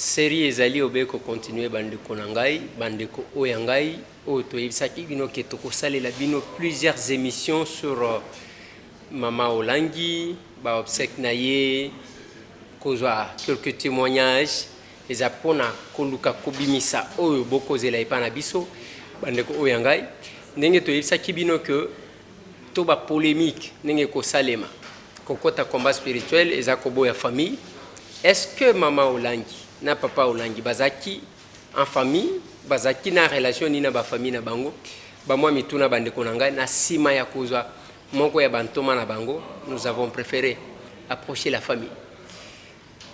série ezali obeko continuer bandeko na ngai bandeko oyo ngai oyo toyebisaki bino ke tokosalela bino plusieurs émissions sur Mama Olangi ba obsèque na ye kozwa quelques témoignages eza pona koluka kobimisa oyo bokozela epa na biso bandeko oyo ngai ndenge toyebisaki bino ke to ba polémique ndenge kosalema kokota combat spirituel eza koboya famille. Est-ce que Mama Olangi na papa Olangi bazaki en famille bazaki na relation ni na ba famille na bango ba moi mituna bandeko na ngai na sima ya kozwa moko ya bantoma na bango nous avons préféré approcher la famille.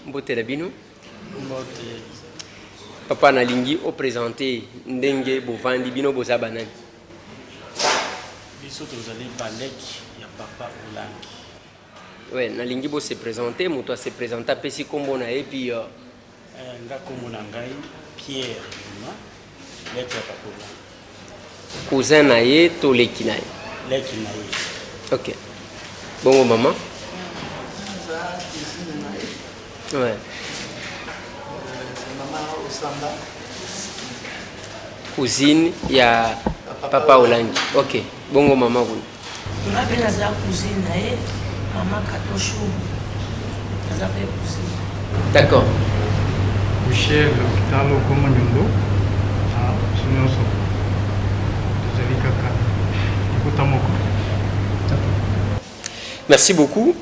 Mbote la bino Mbote papa na lingi o présenter ndenge bovandi bino bozaba nani biso tozali baleki ya papa Olangi. Ouais, na lingi bo se présenter moto se présenter pesi kombo na et puis nga kombo na ngai Pierre Luma leki ya papa Olangi. Cousin na ye to leki na ye. Leki na ye. OK. Bongo maman. Ouais. Maman Osamba. Cousine ya papa Olangi. OK. Bongo maman vous. On a bien la cousine na ye. Maman Katosho, d'accord. Michel Kitalo Komanyundo, Sunyoso, Kaka, Ikutamoko. Merci beaucoup.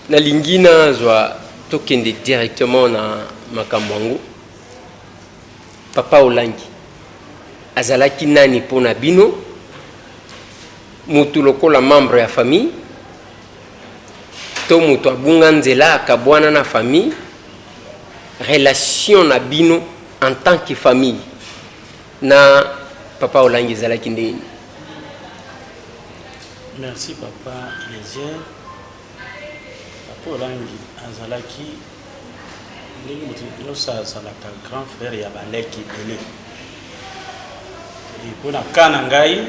Na lingina zwa tokende directement na makamwango. Papa Olangi. Azalaki nani pona bino? Mutu lokola membre ya famille. To mutu abunga nzela akabwana na famille relation na bino en tant que famille na papa Olangi ezalaki ndeni. Merci papa Eliezer. Papa Olangi azalaki ndenge mutu nyonso azalaka grand frère ya baleki ebele mpona ka na ngai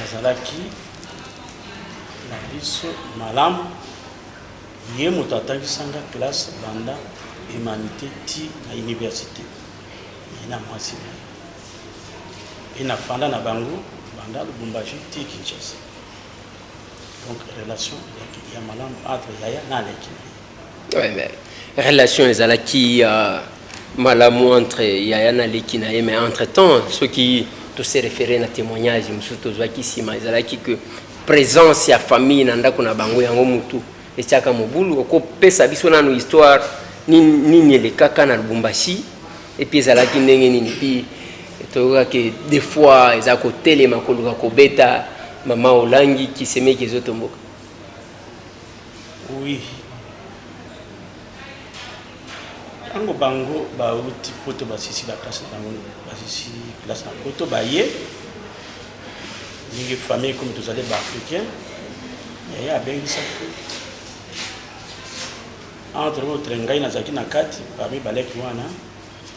azalaki na biso malamu ye moto atangisanga classe banda humanité ti na université ina mwasi na ina fanda na bango banda Lubumbashi ti Kinshasa. Donc relation ya malamu entre yaya na leki. Ouais, mais relation ezalaki malamu entre yaya na leki na ye, mais entre temps ceux qui to se référer na témoignage musuto zwaki sima ezalaki que présence ya famille na ndako na bango yango mutu etiaka mobulu okopesa biso nano histoire nini elekaka na Lubumbashi et puis ezalaki ndenge nini puis toyoka ke des fois eza kotelema koluka kobeta Mama Olangi kisemeki ezotomboka. Oui, ango bango bauti poto basisi la classe na bango basisi classe na poto baye ninge famille comme tous les africains yaya abengisaki entre autres ngai nazaki na kati parmi baleki wana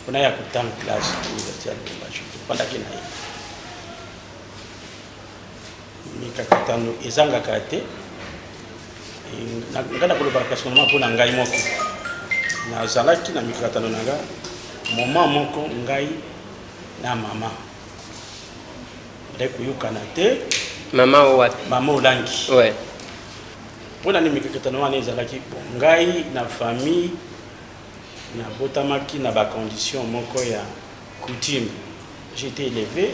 mpona ya kotanga classe université ya Lubumbashi topandaki na ye mikakatano ezangaka te nga na koloba personnellement mpona ngai moko nazalaki na mikakatano na nga moment moko ngai na mama koyokana te Mama wapi? Mama Olangi. Ouais. Mpona ni mikakatano wana ezalaki ngai na famille na botamaki na ba condition moko ya coutume. J'ai été élevé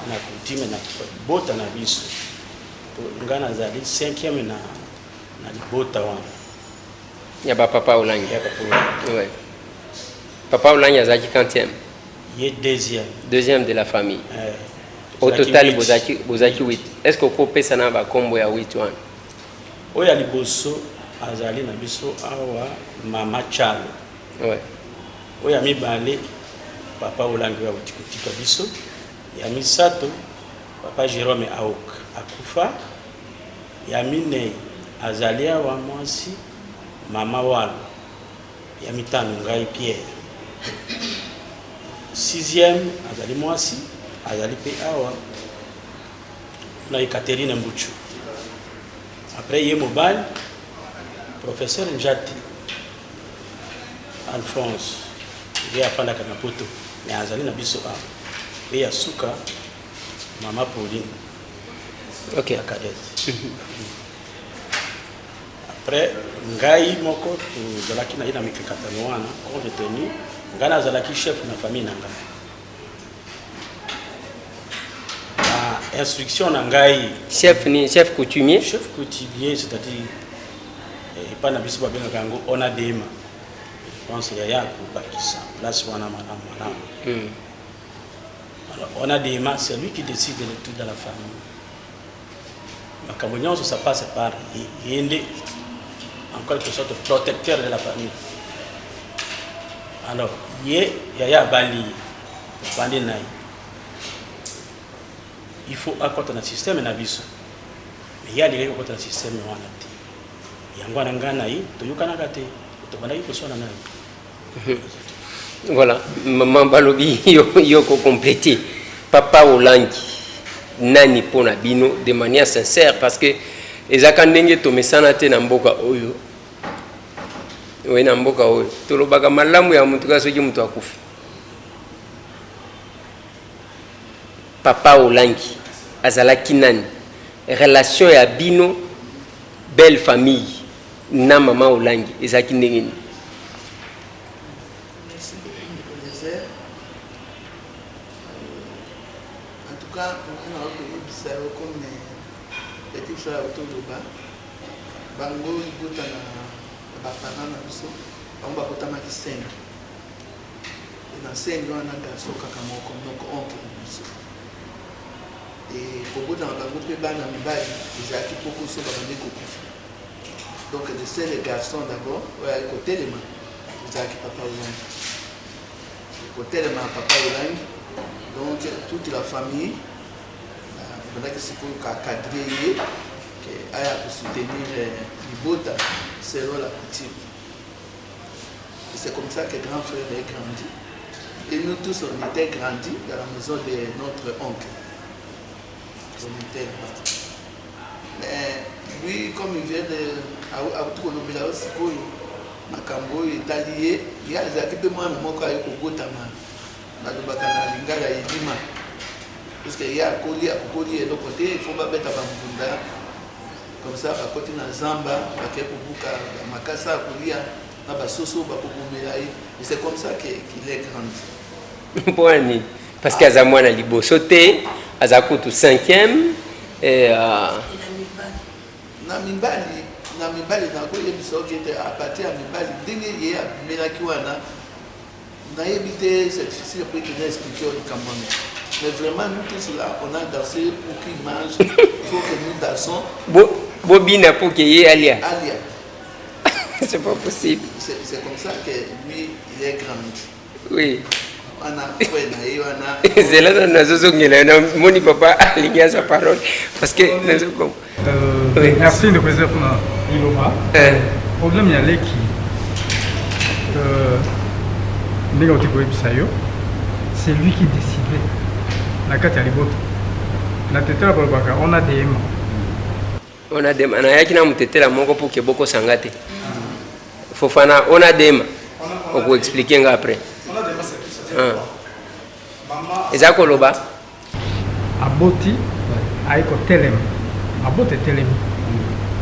na coutume na bota na biso. Nga nazali 5e na libota wana. Ya ba papa Olangi. Ya papa Olangi. Ouais. Papa Olangi azalaki 40e. Il est 2e. 2e de la famille. Au total bozaki 8. Est-ce que vous pesa na ba kombo ya 8 wana? Oya liboso azali na biso awa Mama Chalo. Ouais. Oya mibale papa Olangi wa utikutika biso. Ya misato papa Jérôme Aok akufa. Ya mine azali awa mwasi Mama Walo. Ya mitano ngai Pierre. 6e azali mwasi azali pe awa na Ekaterine Mbuchu. Après ye mobile professeur Njati Alphonse ye afandaka na poto me azali na biso a ye ya suka mama Pauline Ok. la cadette. Après ngai moko tozalaki na ye na mikakatano wana compte tenu ngai nazalaki chef na famille na ngai. Instruction na ngai chef coutumier, c'est-à-dire pas na biso babengaka yango on a dema. Je pense qu'il y a Bakissa, place wana madame. Alors on a dema, c'est lui qui décide de tout dans la famille. Makambo ça passe par yende en quelque sorte protecteur de la famille. Alors yaya bali bandi nai. Il faut accorder un système na biso. Mais il y a des règles contre le système wana te. Yango na ngana yi to yokana te to bana yi ko sona na. Voilà, maman Balobi yo ko compléter. Papa Olangi nani pona bino de manière sincère parce que ezaka ndenge to mesana te na mboka oyo. Oui na mboka oyo. To lobaka malamu ya mutu ka soki mutu akufi. Papa Olangi azalaki nani relation ya bino belle famille na mama Olangi ezalaki ndenge ni. Merci beaucoup le désert. En tout cas on a obtenu ça comme petit frère autour de bas bango ibota na bapana na biso bango bakotama ki 5 na 5 wana garçon kaka moko donc oncle biso. Et pour vous dans la groupe bana mibali ezaki poko so babandi kokufa. Donc les garçons d'abord ouais côté les mains ezaki papa Olangi. Côté les mains papa Olangi. Donc toute la famille pendant que c'est pour cadrer que aya pour soutenir Libota selon la coutume. Et c'est comme ça que grand frère est grandi. Et nous tous on était grandis dans la maison de notre oncle. Mais lui, comme il vient de Aoutou-Kolobela aussi, Makambo est allié, il y a des équipes moi qui ont Kogotama, Madubakana, Lingala et Dima. Parce qu'il y a Koli, à Koli et de l'autre côté, il faut pas mettre à Bambunda. Comme ça, à côté de Zamba, à Kepubuka, à Makassa, à Kolia, à Basoso, à Kokumelaï. Et c'est comme ça qu'il est grandi. Point. Parce qu'il y a un mois à Libo sauté. Azakutu 5e et na mibali na ko yebiso kete à partir ya mibali ndenge ye abimelaki wana na yebite c'est difficile pour te expliquer au Cameroun. Mais vraiment nous tous là on a dansé pour qu'il mange il faut que nous dansons bobina pour qu'il y ait alia c'est pas possible c'est comme ça que lui il est grand. Oui. C'est là que mon papa a ligné sa parole parce que merci de présenter pour Iloba. Le problème il y a les qui c'est lui qui décidait la carte à l'ibot la tête à Babaka on a des aimants on a des aimants on a qui n'a pas la mongo pour que beaucoup s'engagent Fofana on a des aimants on peut expliquer après. Ezako loba aboti aiko telem abote telem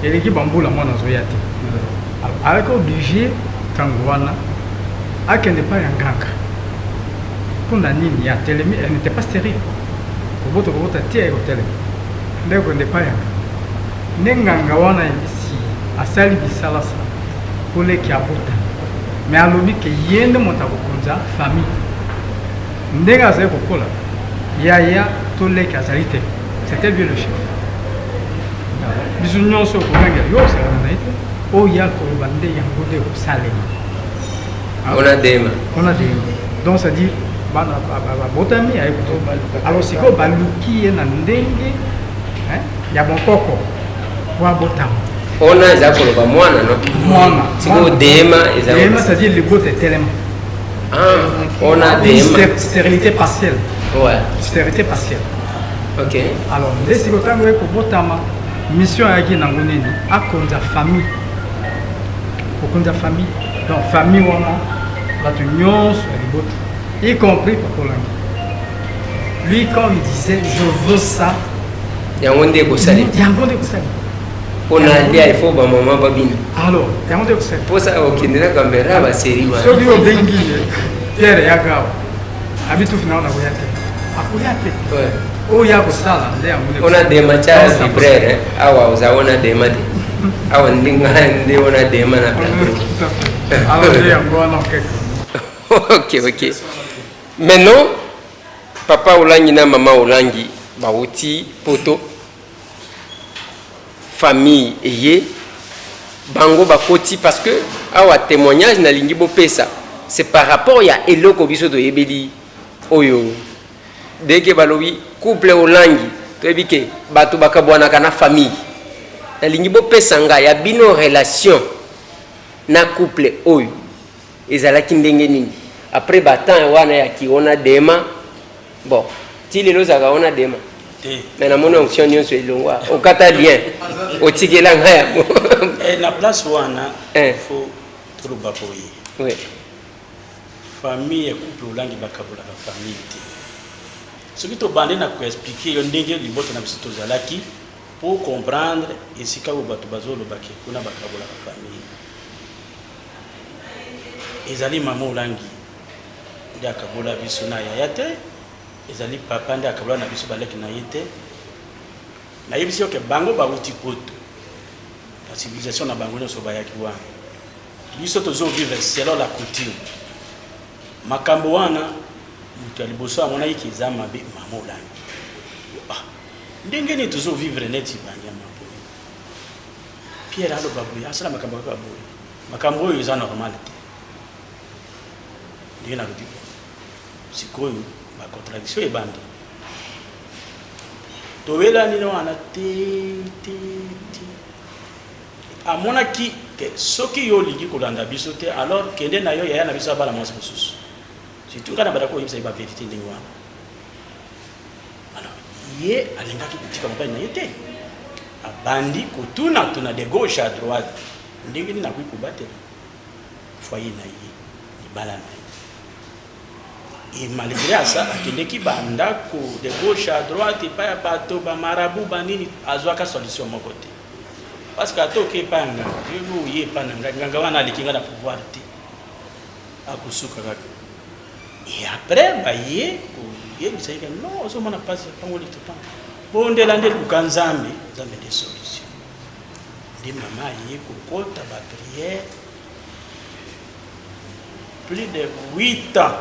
eleki bambula mwana zoyati alors obligé tangwana akende pas yanganga kuna nini ya telemi elle n'était pas stérile oboto tie aiko telem ndeko ne pas yanga nenganga wana ici asali bisalasa kole ki abota mais alobi ke yende motako konza famille ndenge azali kokola yaya toleki azali te c'était lui le chef biso nyonso okobenga yo osalana na ye te oyo ya koloba nde yango nde osalema on a dema donc c'est à dire bana babotami aye koto alors sikoyo baluki ye na ndenge ya bokoko po abotama ona eza koloba mwana no mwana sikoyo dema c'est à dire libote etelema. On a des stérilité partielle. Ouais. Stérilité partielle. Ok. Alors, dès que vous avez une mission à la famille. Donc, famille, bato nyonso ya libota, y compris Papa Olangi. Lui, quand il disait je veux ça, yango nde kosali yango nde kosali. mpona alia il faut bamama babina Alors yango nde kosali. mposa okendela kamera baseri wana soki obengi Pierre yaka awa abi tufina wana koya te akoya te oyo akosala nde yango nde ona dema Charles libraire awa ozaona dema te awa ndinga nde ona dema na plateau. alors nde yango wana okeke. ok maintenant papa Olangi na mama Olangi bauti poto famille eye bango bakoti parce que awa témoignage na lingi bopesa c'est par rapport ya eloko biso to yebeli oyo deke balobi couple Olangi to ebike bato bakabwanaka na famille na lingi bopesa nga ya bino relation na couple oyo ezalaki ndenge nini après batant wana ya kiona dema bon ti lelo zaka ona dema mais na moni onction nyonso elongwa okata bien otikela nga yango na place wana faut toloba boye oui famille ya couple Olangi bakabolaka famille te soki tobande na koexplike yo ndenge liboto na biso tozalaki pour comprendre esika oyo bato bazolobaki kuna bakabolaka famille ezali mama Olangi nde akabola biso na yaya te ezali papa nde akabola na biso baleki na ye te nayebisi yo ke bango bauti poto la civilisation na bango nyonso bayaki wana biso tozovivre selon la coutume makambo wana moto ya liboso amonaki eza mabe mama Olangi ndenge nini tozovivre neti banyama boye Pierre aloba boye asala makambo kaka boye makambo oyo eza normal te ndenge nalobi sikoyo bacontradiction ebandi towelani wana te amonaki ke soki yo olingi kolanda biso te alors kende na yo yaya na biso abala mwasi mosusu surtout nga na badako oyebisa ye baverité ndenge wana alors ye alingaki kotika mobali na ye te abandi kotuna de gauche à droite ndenge nini nakoki kobatela foyer na ye libala na ye et malgré ça akendeki bandako de gauche à droite epai ya bato bamarabu banini azwaka solution moko te parce que atoke epai ya nganga yo oye epai na ngai nganga wana aleki nga na pouvoir te akosuka kaka et après baye koyebisa ye ke non ozomona mpasi apangoli topan bondela nde luka nzambe nzambe de solution nde mama aye kokota bapriere plus de 8 ans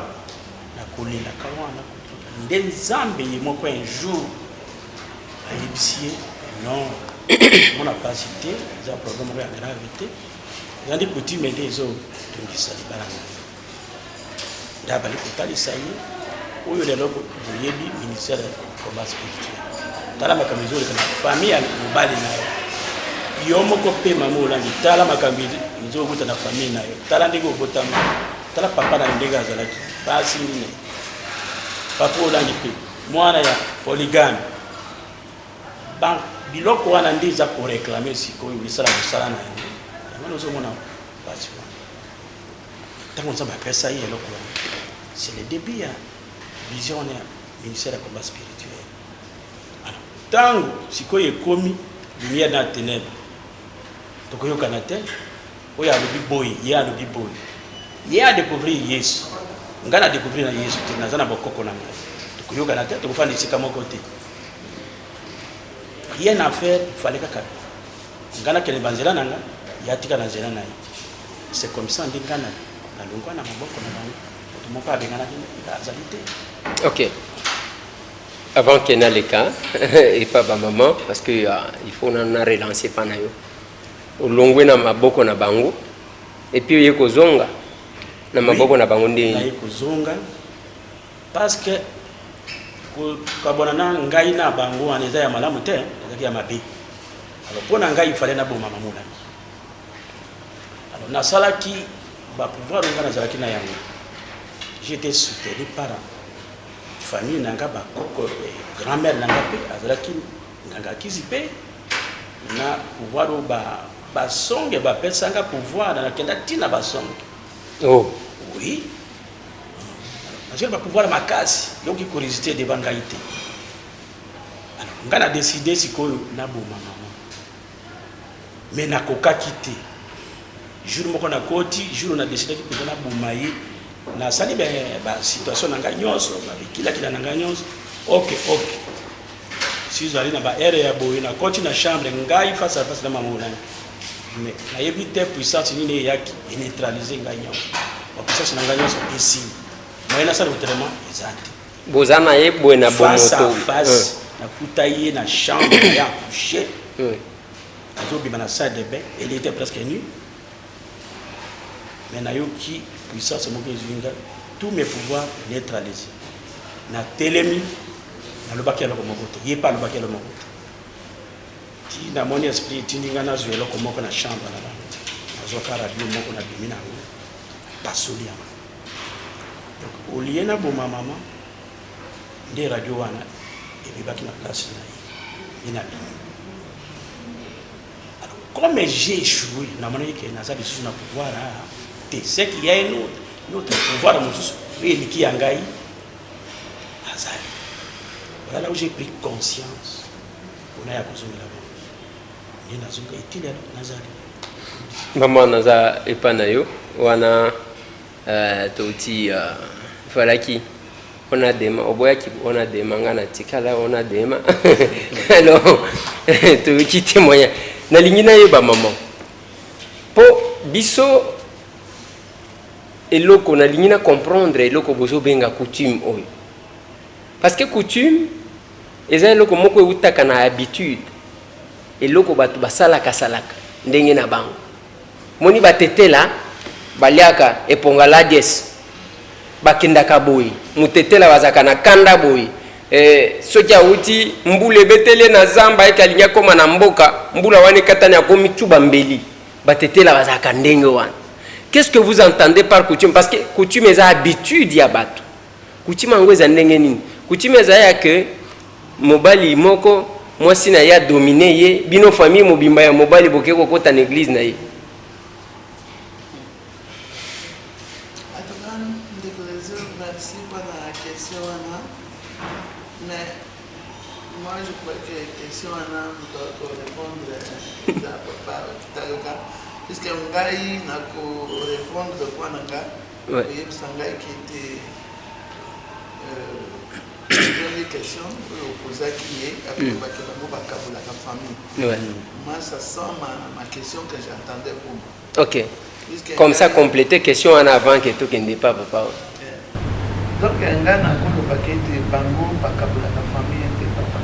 na kolelaka wana nde nzambe ye moko un jour ayebisi ye non mona pasi te eza problème moko ya grave te eza ndi coutume nde ezotungisa libala na ye nde abali kotalisa ye oyo lelo boyebi ministère ya combat spirituel tala makambo ezoleka na famille ya mobali na yo yo moko mpe mama Olangi tala makambo ezokuta na famille na yo tala ndenge obotama tala papa na ndenge azalaki basi nini papa Olangi mpe mwana ya polygame biloko wana nde eza koreklame sikoyo lisala mosala na yango yango ozomona basi wana ntango nzambe apesa ye eloko wana c'est le début ya vision wana ya ministère ya combat spirituel alors ntango sikoyo ekomi lumière na ténèbre tokoyokana te oyo alobi boye ye alobi boye ye adécouvrir yesu nga na découvrir na yesu te naza na bokoko na ngai tokoyokana te tokofanda esika moko te rien à faire fallait kaka nga nakende banzela na nga yatika na nzela na ye c'est comme ça nde nga na longwa na maboko na bango moto moko abenganaki azali te. Ok. Avant qu'il y ait les cas, et pas maman, parce que il faut en relancer panayo. Au long na maboko na bango, et puis il y a zonga na maboko na bango ndi. Il y a zonga parce que kabona ngai na bango aneza ya malamu te, ezaki ya mabe. Alors pour ngai il fallait na boma mamula. Alors na salaki ba pouvoir ngana zalaki na yango. J'étais soutenu par famille nanga ba koko grand-mère nanga pe azalaki nanga kizipe na pouvoir ba songe ba pesanga pouvoir na kenda tina ba songe. Oh oui je vais pouvoir ma casse donc il curiosité devant ngaïté alors on a décidé si quoi na bon maman mais na koka quitté jour moko na koti jour on a décidé que na bon maï na sali ben situation na nganyonso ba kila kila na nganyonso ok si vous allez na ba ere ya boye na koti na chambre ngai face à face na maman mais na éviter puissance ni ne yaki et neutraliser nganyonso la puissance na nganyonso ici mais na ça vraiment exact bozana ye boye na face à bomoto face na kutaye na chambre ya coucher azobima na salle de bain elle était presque nue mais na yoki puissance moko ezinga tous mes pouvoirs neutralisés na telemi na lobaki eloko moko te ye pa lobaki eloko moko te ti na moni esprit tindinga na zwa eloko moko na chambre na bango nazoka radio moko na bimi na ngo basoli yango donc olie na boma mama nde radio wana ebebaki na place na ye na bimi. Alors comme j'ai échoué na moni ke naza bisu na pouvoir c'est qu'il y a un autre pouvoir et qui a gagné. Voilà où j'ai pris conscience. On a accusé la maman naza epanayo wana toti voilà qui on a des oboya qui on a des mangana tikala on a des alors tu qui témoigne na lingina yo ba maman po biso eloko na lingina comprendre eloko bozo benga coutume oyo parce que coutume eza eloko moko eutaka na habitude eloko batu basalaka salaka ndenge na bango moni batetela baliaka eponga ladies bakendaka boyi mutetela bazaka na kanda boyi soki auti mbule betele na zamba ekalinga koma na mboka mbula wane katani akomi tuba mbeli batetela bazaka ndenge wana. Qu'est-ce que vous entendez par coutume? Parce que coutume est habitude ya batu. Coutume ngo eza ndenge nini? Coutume eza ya que mobali moko mwasi na ya dominer ye bino famille mobimba ya mobali boke ko kota na église na ye. Merci pour la question. Mais moi je crois que la question doit répondre à papa. Puisque ngai na ko répondre kwa nanga et sangai qui était une question pour poser qui est après que la famille. Moi ça sent ma question que j'attendais pour moi. OK. Comme ça compléter question en avant que tout qui n'est pas papa. Donc ngai na ko paquet bango bakabula la famille et papa.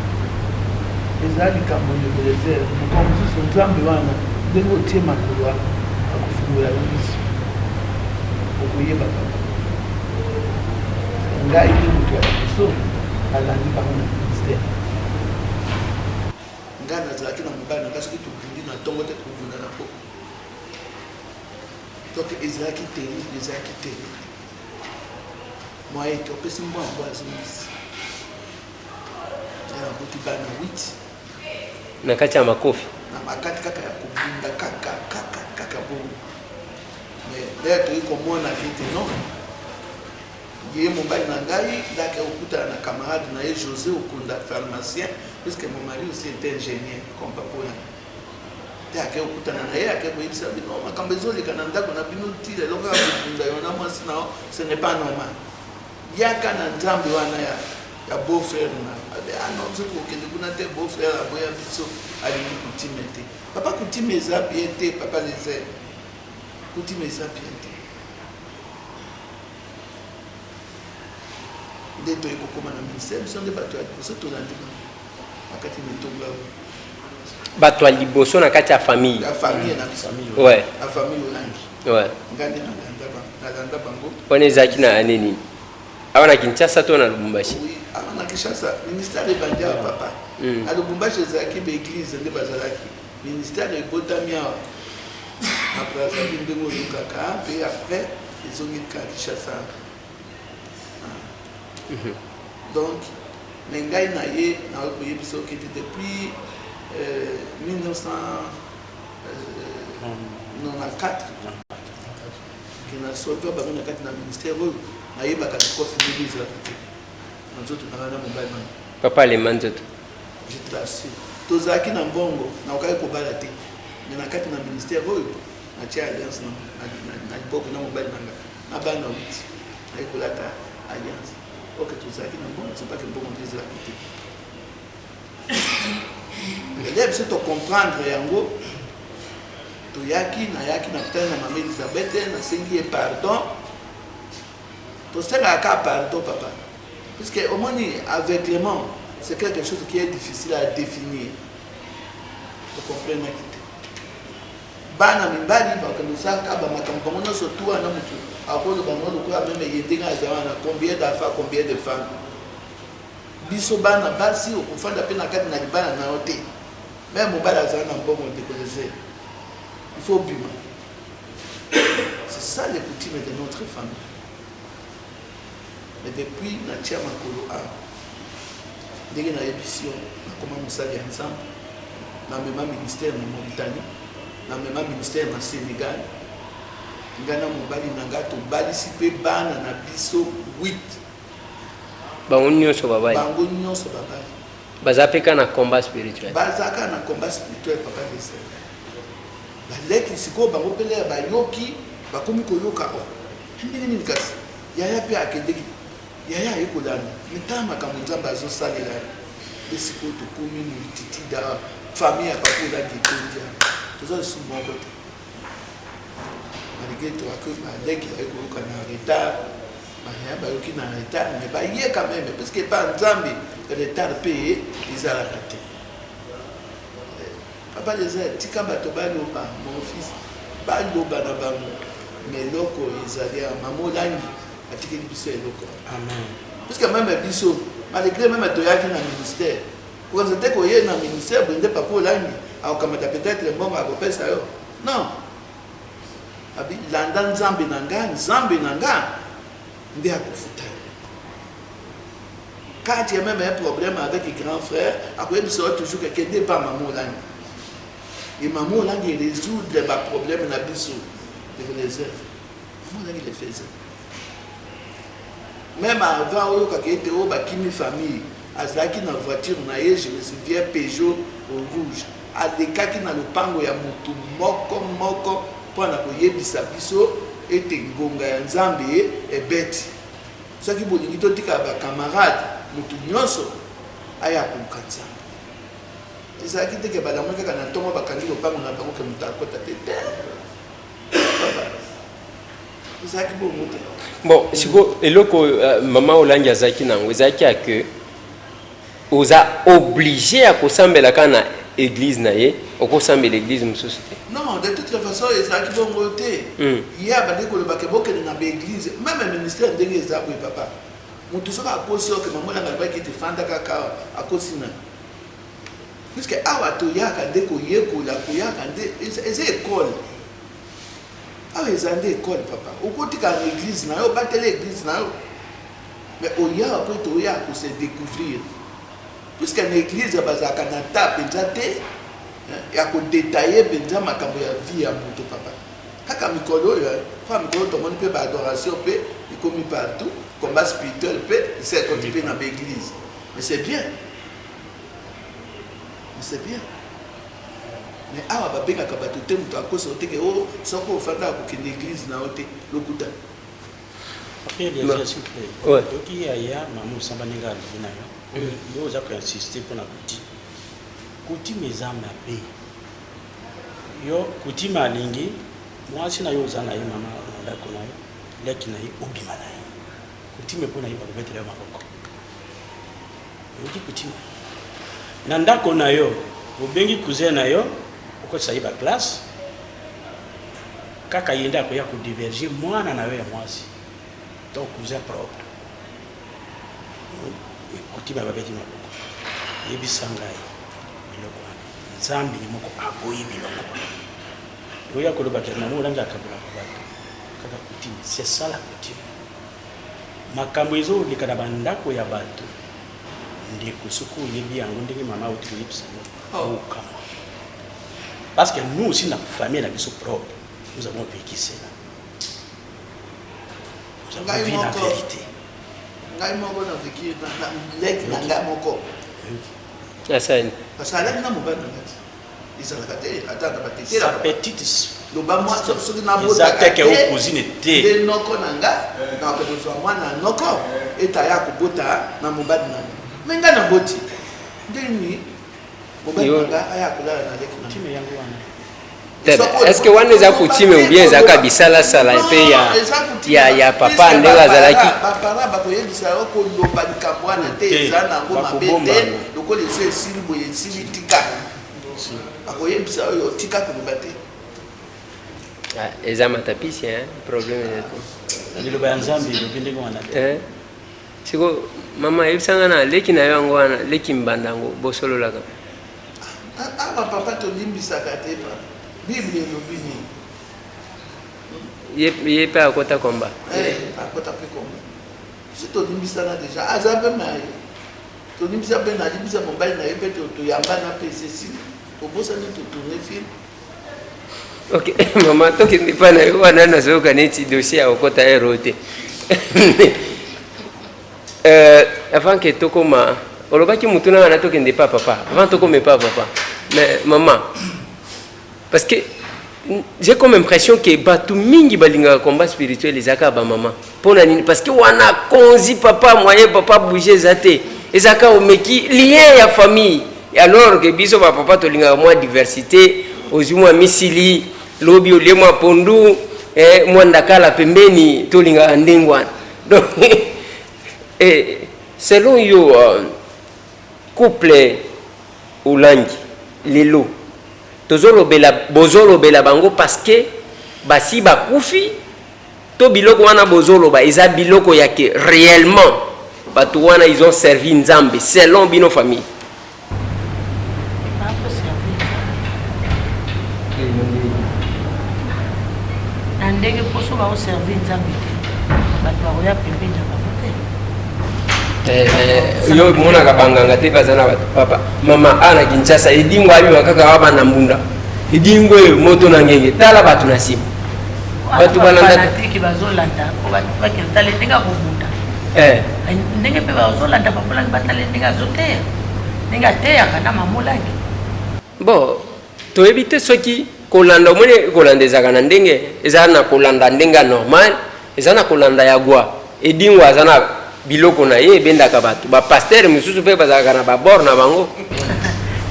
Ezali kambo de désert comme tout son nzambe wana ndenge otie makolo akufungula wisi okuyeba papa ngai ndi mutu ya biso alandi bango na ministère ngai nazalaki na mobali na kasi tobindi na ntongo te kobunda na poko donc ezalaki terrible moi ete opesi mbwango azongisi aboti bana 8 na kati ya makofi na makati kaka ya kubunda kaka bongo mais leo toyi komona kiti non ye mobali na ngai ndake okutana na camarade na ye José Okunda pharmacien puisque mon mari aussi était ingénieur comme papa ndake okutana na ye ake koyebisa bino makambo ezoleka na ndako na bino tile loka kubunda yona mwasi nao ce n'est pas normal yaka na nzambe wana ya beau frère na non c'est pour que nous n'ayons beau frère à boya biso alingi coutume te papa coutume eza bien te papa les coutume eza bien te nde toyi kokoma na ministère biso nde bato ya liboso tolandi makati mitongo bato ya liboso na kati ya famille na famille ouais la famille olangi ouais ngande nalanda bango wana ezalaki na aneni awa na Kinshasa to na Lubumbashi. Oui, na Kinshasa ministère ebandi ya papa na Lubumbashi ezalaki baeglise nde bazalaki ministère ebotami awa na Brazzaville ndenge oyokaka mpe après ezongi ka Kinshasa. Donc me ngai na ye nakoyebisa oki te depuis 1994 ke na solve bango na kati na ministère oyo nayebaka mikofi ndenge ezalaka te na nzoto na ngai na mobali nanga papa alema nzoto je te l'assure tozalaki na mbongo nakokaki kobala te me na kati na ministère oyo natia alliance na liboko na mobali nanga na bana 8 naye kolata alliance oke tozalaki na mbongo sepaki mbongo nde ezalaki te ele biso tocomprendre yango nayaki na kutani na mama Elisabeth nasengi ye pardon tosengaka ka pardon papa puisque omoni aveuglement c'est quelque chose qui est difficile à définir tocomprendaki te bana mibali bakendosaka bamakambo bango nyonso tu wana motu akoloba ngo lokola meme ye ndenge aza wana combien d'enfants combien de femmes biso bana basi okofanda mpe na kati na libala na yo te même mobali azala na mbongo décolosé il faut bima c'est ça les coutumes de notre famille mais depuis natia makolo a ndenge nayebisi yo nakoma mosali ya nzambe namema ministère na Mauritanie namema ministère na Sénégal nga na mobali na nga tobalisi mpe bana na biso 8 bango nyonso babali baza mpe ka na combat spirituel bazaka na combat spirituel papa dese baleki sikoyo bango mpele ya bayoki bakomi koyoka o ndenge nini kasi yaya mpe akendeki yaya ayekolanda mitala makambo nzambe azosalela nde sikoyo tokomi multitude ya famille ya papa olaki ekondia toza lisu moko te malgré toaki baleki bayekoyoka na retard baya bayoki na retard mais baye quand même parce que pa nzambe retard mpe ezalaka te papa desa tika bato baloba mon fils baloba na bango mais eloko ezali ya mama Olangi atikeli biso eloko amen parce que même biso malgré même toyaki na ministère kokanza te koye na ministère boye nde papa Olangi akokamata peut-être mbongo akopesa yo non abi landa nzambe na nga nde akofuta quand il y a même un problème avec les grands frères akoyebi biso toujours que kende pa mama Olangi et mama Olangi résoudre les problèmes na biso de réserve mama Olangi le faisait même avant oyo kakete o bakimi famille azalaki na voiture na ye je me souviens Peugeot au rouge alekaki na lopango ya motu moko mpona koyebisa biso ete ngonga ya nzambe ebeti soki bolingi totika bakamarade motu nyonso aya koluka nzambe ezalaki teke balamu kaka na ntongo bakangi lopango na bango ke moto akota te te ezalaki bongo te bon siko eloko mama Olangi azalaki nango ezalaki ya ke oza obligé ya kosambela kaka na église na ye okosambela église mosusu te non de toute façon ezalaki bongo te ye abandi kolobaka bokende na baéglise même ministère ndenge eza boye papa motu soki akosi oke mama Olangi alobaki ete fanda kaka akosi na puisque awa toyaka nde koyekola koyaka nde eza ekole awa eza nde ekole papa okotika na église na yo batela église na yo mais oyaka po ete oyaka kose découvrir puisque na église bazalaka na ta mpenza te ya kodetaye mpenza makambo ya vie ya moto papa kaka mikolo oyo mpa mikolo tomoni mpe baadoration mpe ekomi partout combat spirituel mpe esekoti mpe na baéglise mais c'est bien mais awa babengaka bato te moto akosa oteke o soko ofandaka kokende église na yo te lokuta yoki yaya mama osamba ndenge alingi na yo yo oza koinsiste mpona kutime eza mabe yo kutime alingi mwasi na yo oza na ye mama na ndako na yo leki na ye obima na ye kutime mpona ye bakobetela yo maboko yoki kutime na ndako na yo obengi cousin na yo okotisa ye baklasse kaka ye nde akoya kodiverge mwana na yo ya mwasi to cousin propre kutime babeti maboko yebisa ngai biloko wana nzambe ni moko aboyi biloko oya kolobaki mama Olangi akabolaka bato kaka kutime c'est ça la coutume makambo ezoleka na bandako ya bato ndeko soki oyebi yango ndenge mama auti koyebisa yo okama parce que nous aussi na famille na biso propre nous avons vécu cela nous J'avais vu la vérité. Ngai moko na viki na lek na ngai moko. Asani. Parce que là na mobile na ngati. Izalaka te ataka batete Sa la petite lo ba moi soki na les attaques au cousine te était noko na nga na ko zo mwana noko eta ya kubota na mobile na menga na boti ndeni mobile na nga aya kulala na lek na time yangu wana. Est-ce que wana eza kutime ou bien eza kabisala sala pe ya papa ndenge azalaki bapara bakoyebisa yo koloba likambo wana te eza nango mabe te lokola eza esili boye esili tika bakoyebisa oyo tika koloba te eza matapisi problème Liloba ya Nzambe ilobi ndenge wana te. siko mama yebisanga na leki na yo yango wana leki mbanda yango bosololaka awa papa tolimbisaka te pa bible elobi nini ye mpe akota komba akota mpe komba si tolimbisana deja aza mpe maye tolimbisa mpe nalimbisa mobali na ye mpe toyambana mpe esesili tobosani totourne film. Ok, mama tokende mpa na yo wana nazoyoka neti dossier ya kokota ero te avant ke tokoma olobaki mutu na wana tokende pa papa avant tokome pa papa mais maman parce que j'ai comme impression que bato mingi balingaka combat spirituel ezaka ba maman pona nini parce que wana konzi papa moyen papa bouger eza te ezaka omeki lien ya famille alors que biso ba papa tolingaka mwa diversité ozwi mwa misili lobi olie mwa pondu mwa ndakala pembeni tolingaka ndenge wana donc selon yo couple Olangi lelo bozolobela bango parce que basi bakufi to biloko wana bozoloba eza biloko yake réellement bato wana ils ont servi Nzambe selon bino famille na ndenge poso baoservi Nzambe te bato bakoya pembeni ya bango te yo monaka banganga te baza na bato papa mama ana Kinshasa edingo abima kaka waba na mbunda edingo oyo moto na ngenge tala bato na nsima bato balandatiki bazolanda bakele tala ndenge akobunda ndenge mpe bazolanda bamolangi batala ndenge azoteya ndenge ateyaka na mamolangi bon toyebi te soki kolanda omoni kolanda ezaka na ndenge eza na kolanda ndenge normal eza na kolanda ya gwa edingo aza na biloko na ye ebendaka bato bapaster mosusu mpe bazalaka na babor na bango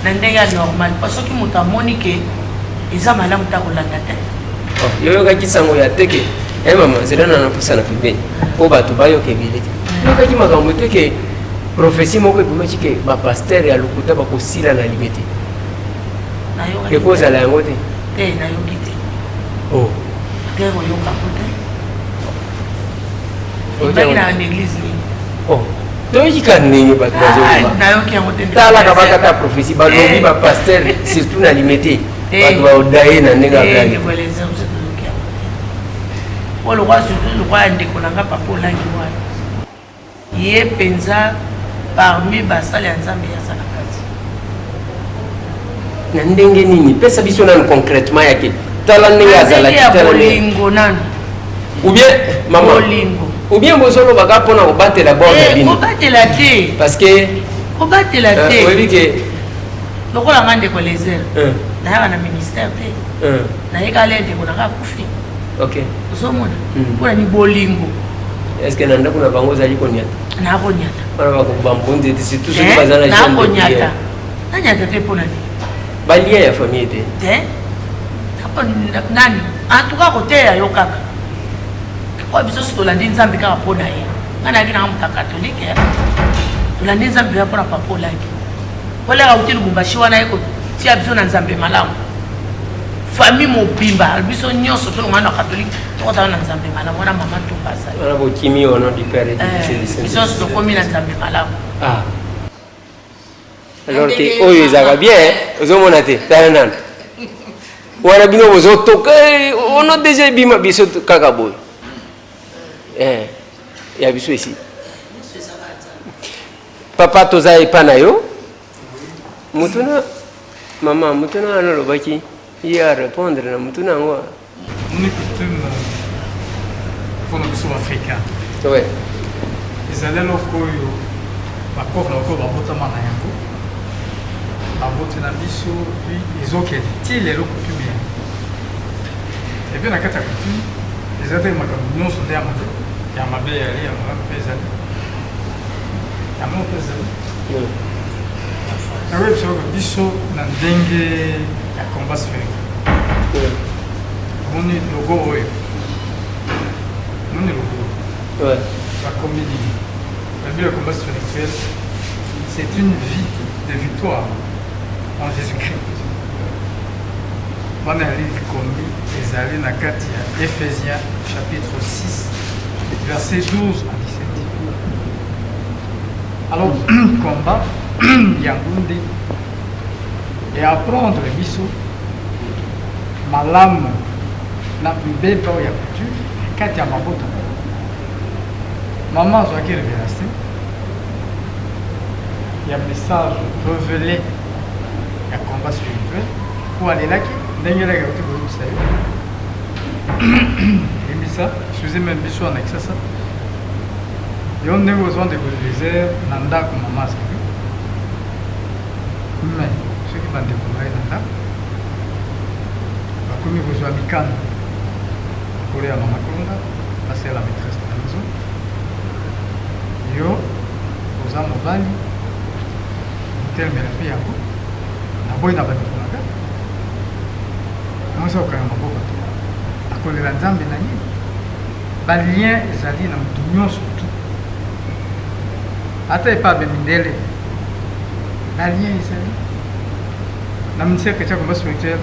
na ndenge ya normal po soki moto amoni ke eza malamu ta kolanda te yoyokaki sango ya teke mama zelana na pusana pembeni po bato bayoka ebele te yoyokaki makambo te ke prophétie moko ebimaki ke bapaster ya lokuta bakosila na libe te ekozala yango te nayoki te te koyoka ko te ebaki na l'église nini toyokika ndenge bato nayoki yango te talaka bakata prophétie balobi bapaster surtout na lime te bato baodaye na ndenge ablage po lokwa surtout lokwa ya ndeko na nga papa Olangi wana ye mpenza parmi basali ya Nzambe yazala kati na ndenge nini pesa biso nanu concrètement yake tala ndenge azalaki ya bolingo nanu ou bien mama bolingo ou bien bozolobaka mpona kobatela borne bino kobatela te parce que kobatela te oyebi ke lokola nga ndeko leser nayaka na ministère te nayeka ale ndeko nanga akufi ok ozomona mpona ni bolingo est ce que na ndako na bango ozali koniata nakonyata wana bakobambonzi ete surtout soki baza na nakonyata nanyata te mpona nini balia ya famille te te nani antuka koteya yo kaka oyo biso so tolandi Nzambe kaka mpo na ye nga nayaki nanga moto akatolike tolandi Nzambe ya mpona papa Olangi oleka uti Lubumbashi wana ye kotia biso na Nzambe malamu famille mobimba biso nyonso tolonga na katolike tokotala na Nzambe malamu wana mama topasa wana bokimi au nom du père et du fils et du saint biso nyonso tokomi na Nzambe malamu alors que oyo ezalaka bien ozomona te tala nanu wana bino bozotoka ono deja ebima biso kaka boye ya biso esi papa toza epa na yo mutuna mama mutuna wana olobaki ye a répondre na mutuna yango ni coutume po mpona biso baafricain Ouais. ezali eloko oyo bakoko na bakoko babotama na yango babote na biso puis ezokende ti lelo coutume yango epuis na kati ya coutume eza te makambo nyonso nde ya mabe yali ya malamu mpe ezali yango mpe ezali nakoyebisa kaka biso na ndenge ya combat spirituel omoni logo oyo omoni logo oyo bakomi nini babi le combat spirituel c'est une vie de victoire en Jésus-Christ wana yali likomi ezali na kati ya Ephésiens chapitre 6 verset 12 à 17. Alors combat yango nde et apprendre biso malamu na mbeba oyo ya coutume kati ya mabota mama azwaki révélation ya message révélé ya combat spirituel po alelaki ndenge elaki akuti koyebisa yo yebisa suzi meme biso wana kisasa yo ndenge ozwa ndeko désert na ndako mama azali mais soki bandeko ngai na ndako bakomi kozwa mikano likolo ya mama kolonga pase la maîtresse de la maison yo oza mobali otelemela mpe yango naboyi na bandeko na ngai mwasi okanga maboko te akolela nzambe na ye balien ezali na motu nyonso tu ata epa bemindele balien ezali na ministère chrétien combat spirituel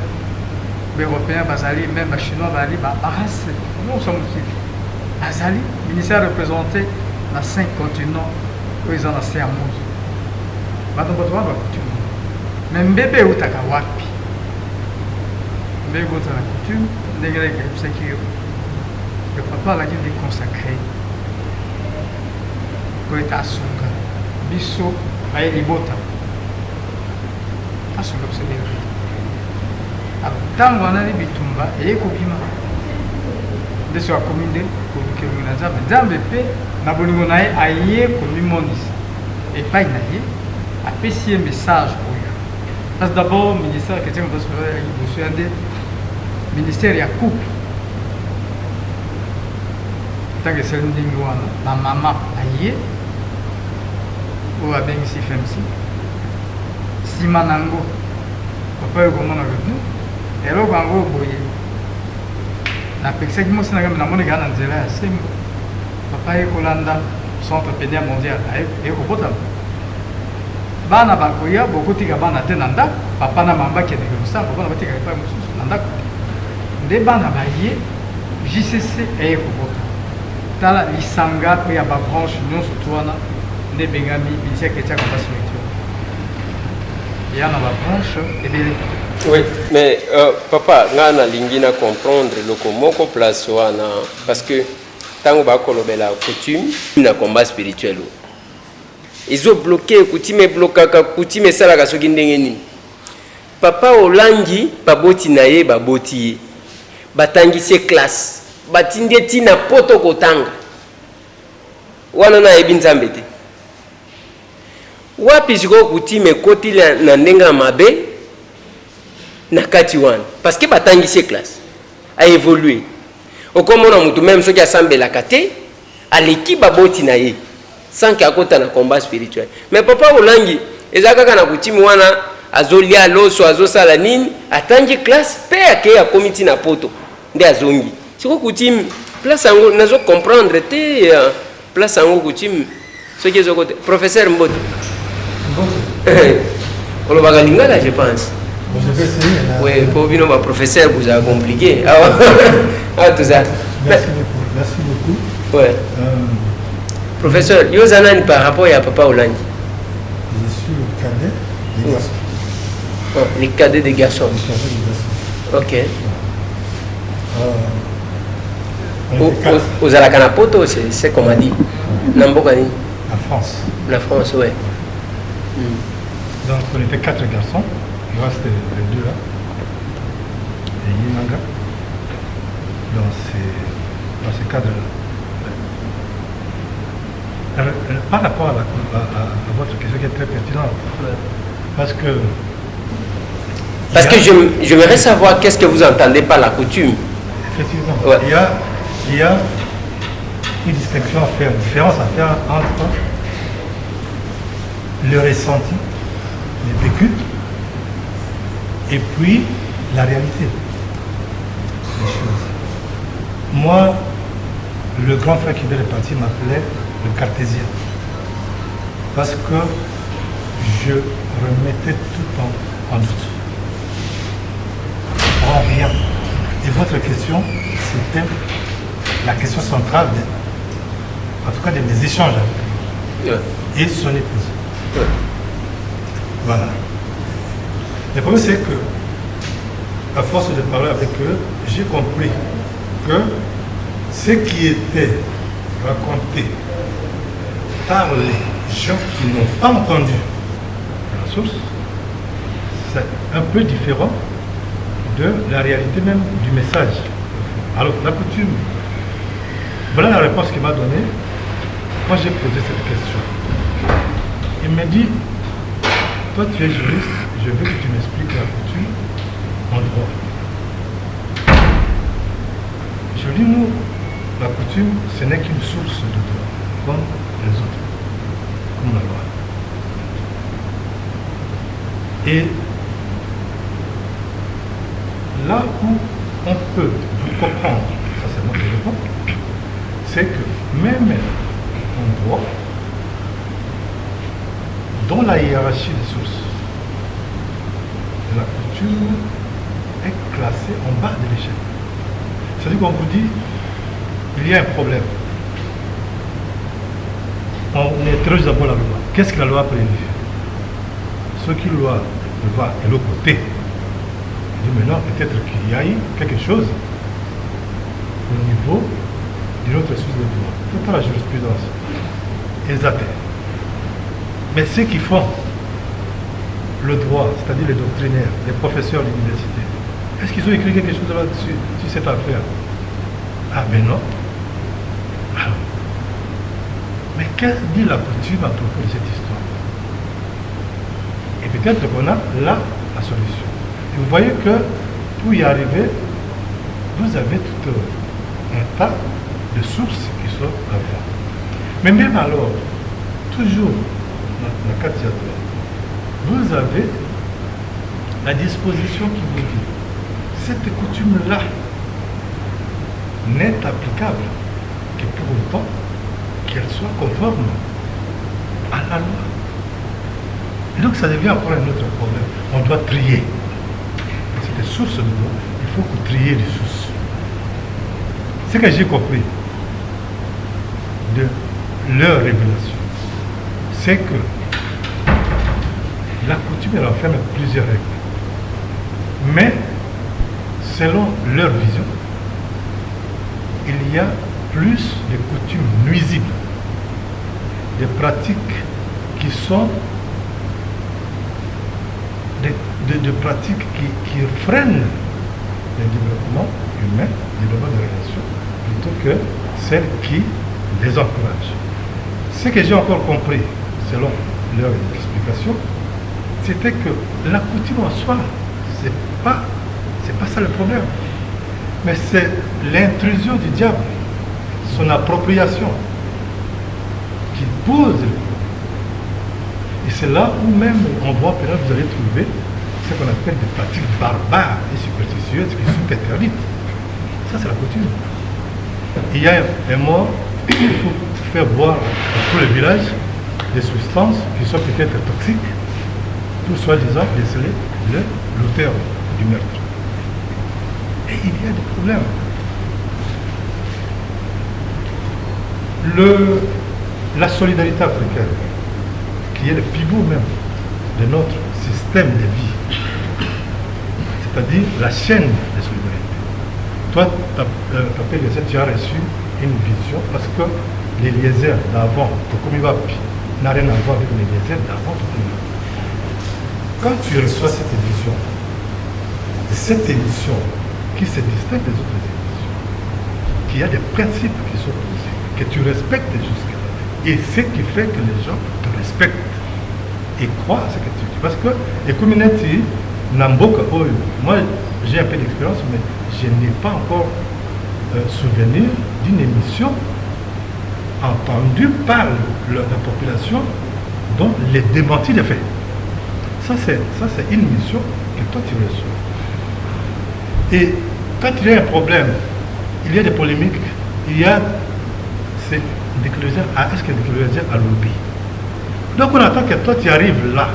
baeuropéen bazali même bachinois bazali barace nyonso ya mokili bazali ministère représenté na 5 continents oyo eza na se ya mozo bato wana bakoutume mais mbebe eutaka wapi mbebe euta na coutume ndenge eleki ayebisaki yo le papa alaki nde consacré po ete asunga biso baye libota asunga biso nde libota alors ntango wana li bitumba eye kobima nde so akomi nde kolukelongi na nzambe nzambe mpe na bolingo na ye aye komimonisa epai na ye apesi ye message oyo parce que d'abord ministère chrétien ya liboso ya nde ministère ya couple ntango esali ndenge wana bamama aye oyo abengisi FMC nsima nango papa oyo komona revenu eloko yango boye napekisaki mosi na ngai namoni kaka na nzela ya sembo papa ye kolanda centre pédia mondial aye kobotama bana bakoya bokotika bana te na ndako papa na mama akendeke mosala bana batikaka epai mosusu na ndako te nde bana baye JCC eye kobota tala lisanga oyo ya babranche nyonso tu wana nde ebengami ministère chrétien combat spirituel eya na babranche ebele. Oui, mais papa nga nalingi na comprendre loko moko place wana parce que tango bakolobela coutume na combat spirituel ezo bloqué coutume blokaka coutume esalaka soki ndenge nini papa olangi baboti na ye baboti ye batangisi classe batindi tina poto kotanga wana nayebi nzambe te wapi siko coutume ekoti na ndenge ya mabe na kati wana parce que batangisi classe a évolué okomona mutu même soki asambelaka te aleki baboti na ye sans que akota na combat spirituel mais papa olangi eza kaka na coutume wana azolia loso azosala nini atangi classe pe ake akomi ntina poto nde azongi siko coutume place yango nazo comprendre te place yango coutume soki ezokote professeur Mbote olobaka lingala je pense. Oui, pour vous, ma professeur vous a compliqué. Ah, tout ça. Merci beaucoup. Ouais. Professeur, Yosanani par rapport à Papa Olangi. Je suis le cadet des garçons. Oh, les cadets des garçons. Ok. Aux Alakanapoto, c'est comme on a dit. Nambokani. La France. La France, oui. Donc on était 4 garçons. Moi, c'était les 2 là. Et Yimanga. Dans ces cadres-là. Par rapport à votre question qui est très pertinente, parce que j'aimerais savoir qu'est-ce que vous entendez par la coutume. effectivement, Ouais. il y a une distinction à faire, une différence à faire entre le ressenti, le vécu, et puis la réalité des choses. Moi, le grand frère qui est parti m'appelait le cartésien, parce que je remettais tout en doute. En rien. Et votre question, c'était la question centrale, en tout cas de mes échanges avec lui et son épouse. Voilà. Le problème, c'est que, à force de parler avec eux, j'ai compris que ce qui était raconté par les gens qui n'ont pas entendu la source, c'est un peu différent de la réalité même du message. Alors, la coutume, voilà la réponse qu'il m'a donnée quand j'ai posé cette question. Il m'a dit, toi tu es juriste, je veux que tu m'expliques la coutume en droit. Je dis, nous, la coutume, ce n'est qu'une source de droit, comme les autres, comme la loi. Et là où on peut vous comprendre, ça c'est moi qui réponds, c'est que même en droit, dans la hiérarchie des sources, la coutume est classée en bas de l'échelle. C'est-à-dire qu'on vous dit, il y a un problème. On interroge d'abord la loi. Qu'est-ce que la loi a prévu? Ce qui la loi prévoit est l'autre côté. On dit maintenant peut-être qu'il y a eu quelque chose au niveau d'une autre source de droit. C'est pas la jurisprudence. Exact. Mais ceux qui font le droit, c'est-à-dire les doctrinaires, les professeurs de l'université, est-ce qu'ils ont écrit quelque chose là-dessus, sur cette affaire? Ah ben non. Alors, mais qu'est-ce que dit la coutume à propos de cette histoire? Et peut-être qu'on a là la solution. Et vous voyez que pour y arriver, vous avez tout un tas de sources qui sont à voir. Mais même alors, toujours dans la carte diatoire, vous avez la disposition qui vous dit cette coutume-là n'est applicable que pour autant qu'elle soit conforme à la loi. Et donc ça devient encore un autre problème. On doit trier. C'est des sources de loi. Il faut que trier les sources. Ce que j'ai compris de leur révélation, c'est que la coutume elle enferme plusieurs règles. Mais selon leur vision, il y a plus de coutumes nuisibles, des pratiques qui sont de pratiques qui freinent le développement humain, le développement des relations, plutôt que celles qui les encouragent. Ce que j'ai encore compris, selon leur explication, c'était que la coutume en soi, c'est pas ça le problème. Mais c'est l'intrusion du diable, son appropriation, qui pose le problème. Et c'est là où même en droit pénal, vous allez trouver ce qu'on appelle des pratiques barbares et superstitieuses qui sont interdites. Ça, c'est la coutume. Il y a un mot, il faut faire boire à tout le village des substances qui sont peut-être toxiques pour soi-disant déceler l'auteur du meurtre. Et il y a des problèmes. La solidarité africaine, qui est le pivot même de notre système de vie, c'est-à-dire la chaîne de solidarité. Toi, Papa Eliezer, tu as reçu une vision parce que l'Eliezer d'avant, Tokomiwapi, n'a rien à voir avec l'Eliezer d'avant Tokomiwapi. Quand tu reçois cette vision, cette émission qui se distingue des autres émissions, qu'il y a des principes qui sont posés, que tu respectes jusqu'à la fin. Et ce qui fait que les gens te respectent et croient à ce que tu dis. Parce que les communautés n'amboka, moi j'ai un peu d'expérience, mais je n'ai pas encore souvenir d'une émission entendue par la population dont les démentis les faits. Ça c'est une mission que toi tu reçois. Et quand il y a un problème, il y a des polémiques, il y a est-ce que l'éclosien a lobby. Donc on attend que toi tu arrives là.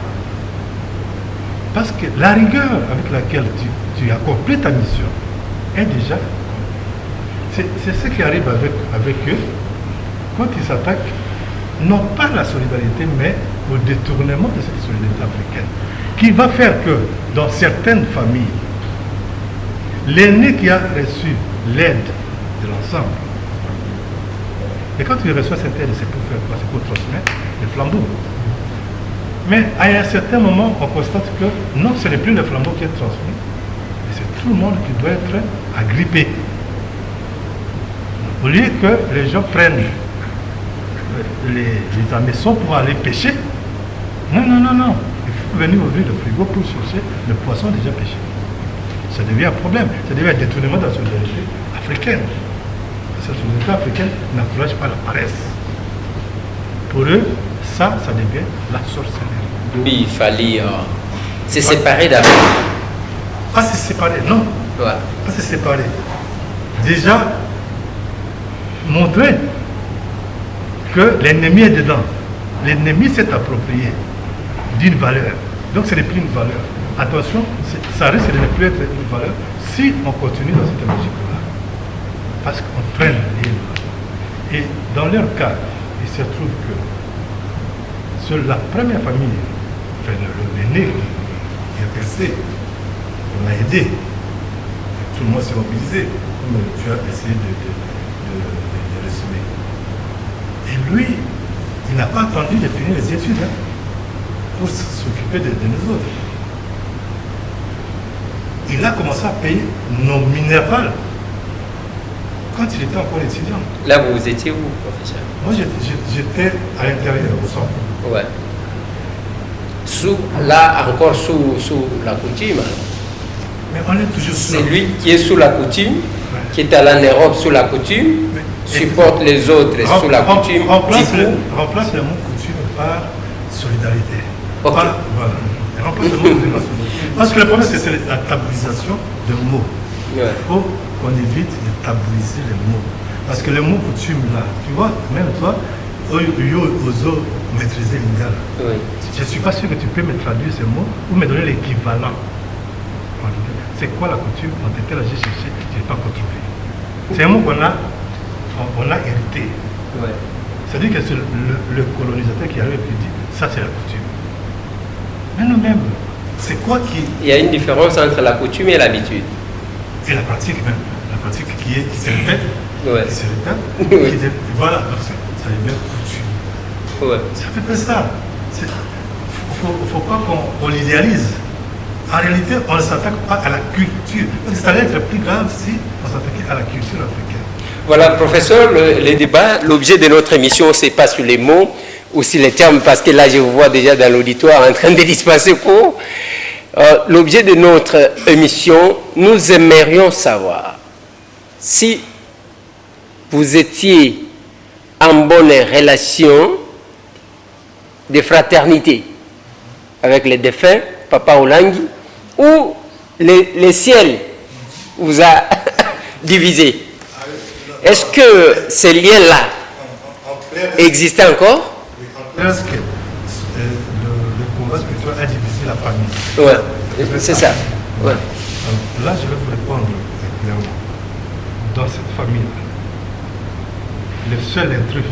Parce que la rigueur avec laquelle tu accomplis ta mission est déjà... C'est ce qui arrive avec eux quand ils s'attaquent, non pas à la solidarité, mais au détournement de cette solidarité africaine, qui va faire que dans certaines familles, l'aîné qui a reçu l'aide de l'ensemble, et quand il reçoit cette aide, c'est pour faire quoi? C'est pour transmettre les flambeaux. Mais à un certain moment, on constate que non, ce n'est plus le flambeau qui est transmis, mais c'est tout le monde qui doit être agrippé. Au lieu que les gens prennent les hameçons pour aller pêcher, non, il faut venir ouvrir le frigo pour chercher le poisson déjà pêché. Ça devient un problème, ça devient un détournement de la solidarité africaine. Cette solidarité africaine n'encourage pas la paresse. Pour eux, ça devient la sorcellerie. Oui, il fallait se séparer d'abord. Pas se séparer, non. Ouais. Pas se séparer. Déjà, montrer que l'ennemi est dedans. L'ennemi s'est approprié d'une valeur. Donc ce n'est plus une valeur. Attention, ça risque de ne plus être une valeur si on continue dans cette logique-là. Parce qu'on freine l'île. Et dans leur cas, il se trouve que sur la première famille, enfin, l'aîné qui a percé, on l'a aidé. Tout le monde s'est mobilisé, comme tu as essayé de résumer. Et lui, il n'a pas attendu de finir les études pour s'occuper de nous autres. Il a commencé à payer nos minérales quand il était encore étudiant. Là, vous étiez où, professeur? Moi, j'étais à l'intérieur, au centre. Ouais. Là, encore sous la coutume. Mais on est toujours sous C'est lui qui est sous la coutume, qui est à l'Europe sous la coutume, supporte les autres sous la coutume. Remplace le mot coutume par solidarité. Ok. Voilà. Remplace le mot coutume par solidarité. Parce que le problème, c'est la tabuisation de mots. Ouais. Il faut qu'on évite de tabouiser les mots. Parce que le mot coutume, là, tu vois, même toi, oso maîtriser l'ingala. Oui. Je ne suis pas sûr que tu peux me traduire ces mots ou me donner l'équivalent. C'est quoi la coutume? En tête, là, j'ai cherché, je n'ai pas encore trouvé. C'est un mot qu'on a hérité. Ouais. C'est-à-dire que c'est le colonisateur qui arrive et qui dit ça, c'est la coutume. Mais nous-mêmes, c'est quoi qui. Il y a une différence entre la coutume et l'habitude. Et la pratique même. La pratique qui se répète. Ouais. Qui se répète. Oui. Voilà, ça devient coutume. Ouais. C'est à peu près ça. Il ne faut pas qu'on l'idéalise. En réalité, on ne s'attaque pas à la culture. Ça allait être plus grave si on s'attaquait à la culture africaine. Voilà, professeur, le débat, l'objet de notre émission, c'est pas sur les mots ou sur les termes, parce que là, je vous vois déjà dans l'auditoire en train de dispenser cours. L'objet de notre émission, nous aimerions savoir si vous étiez en bonne relation de fraternité avec les défunts, Papa Olangi, ou le ciel vous a divisé. Est-ce que ces liens-là existent encore? Est-ce que le combat spirituel a divisé la famille? Ouais, c'est ça. Ouais. Alors, là, je vais vous répondre clairement. Dans cette famille, le seul intrus,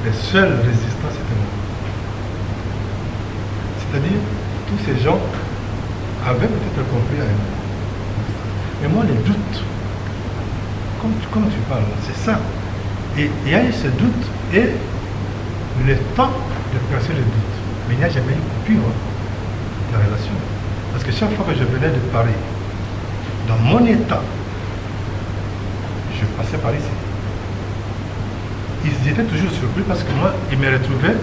le seul résistant, c'était moi. C'est-à-dire, tous ces gens avaient peut-être compris à un moment. Mais moi, les doutes, comme tu parles, c'est ça. Et il y a eu ce doute et le temps de percer le doute. Mais il n'y a jamais eu coupure de la relation. Parce que chaque fois que je venais de Paris, dans mon état, je passais par ici. ils étaient toujours surpris parce que moi, ils me retrouvaient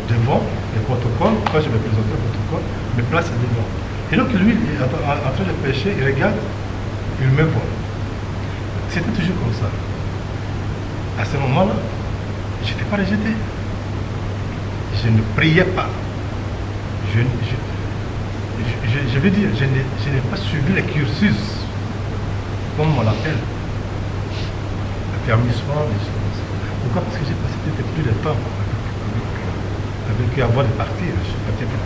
devant les protocoles. Quand je me présentais au protocole, je me place devant. Et donc lui, il est en train de pêcher, il regarde, il me voit. C'était toujours comme ça. À ce moment-là, je n'étais pas rejeté. Je ne priais pas. Je veux dire, je n'ai pas suivi le cursus, comme on l'appelle, l'affermissement des choses. Pourquoi? Parce que j'ai passé peut-être plus de temps avec avant de partir. Je suis parti avec.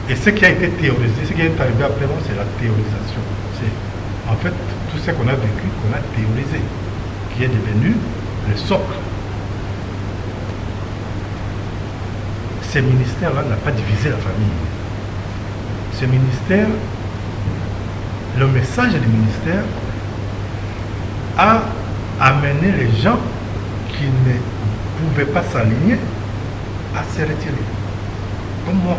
Et ce qui a été théorisé, ce qui est arrivé après moi, c'est la théorisation. C'est en fait tout ce qu'on a vécu, qu'on a théorisé, qui est devenu le socle. Ce ministère-là n'a pas divisé la famille. Ce ministère, le message du ministère a amené les gens qui ne pouvaient pas s'aligner à se retirer. Comme moi.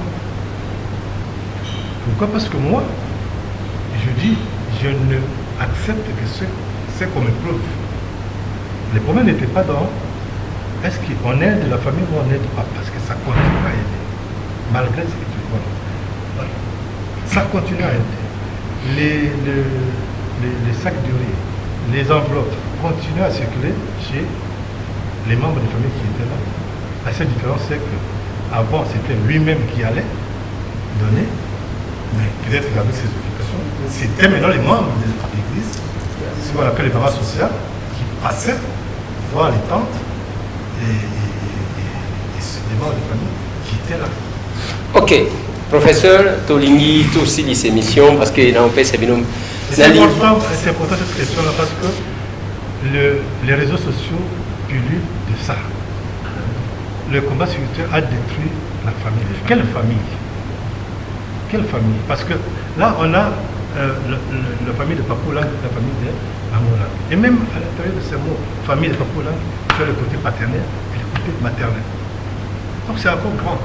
Pourquoi? Parce que moi, je dis, je ne accepte que ce qu'on me prouve. Le problème n'était pas dans est-ce qu'on aide la famille ou on n'aide pas, parce que ça continue à aider. Malgré ce que tu vois. Voilà. Ça continue à aider. Les sacs de riz, les enveloppes continuent à circuler chez les membres de famille qui étaient là. La seule différence, c'est qu'avant, c'était lui-même qui allait donner, mais peut-être avec ses occupations. C'était maintenant les membres de l'église, ce qu'on appelle les parents sociaux, qui passaient voir les tantes et les membres de famille qui étaient là. Ok, professeur Tolingi, tout aussi dit ces missions parce qu'il a un peu ces binômes. C'est important cette question-là parce que les réseaux sociaux pullulent de ça. Le combat spirituel a détruit la famille. Quelle famille? Quelle famille? Parce que là, on a la famille de Papoulang, la famille de Angola. Et même à l'intérieur de ces mots, famille de Papoulang, sur le côté paternel et le côté maternel. Donc c'est encore grand.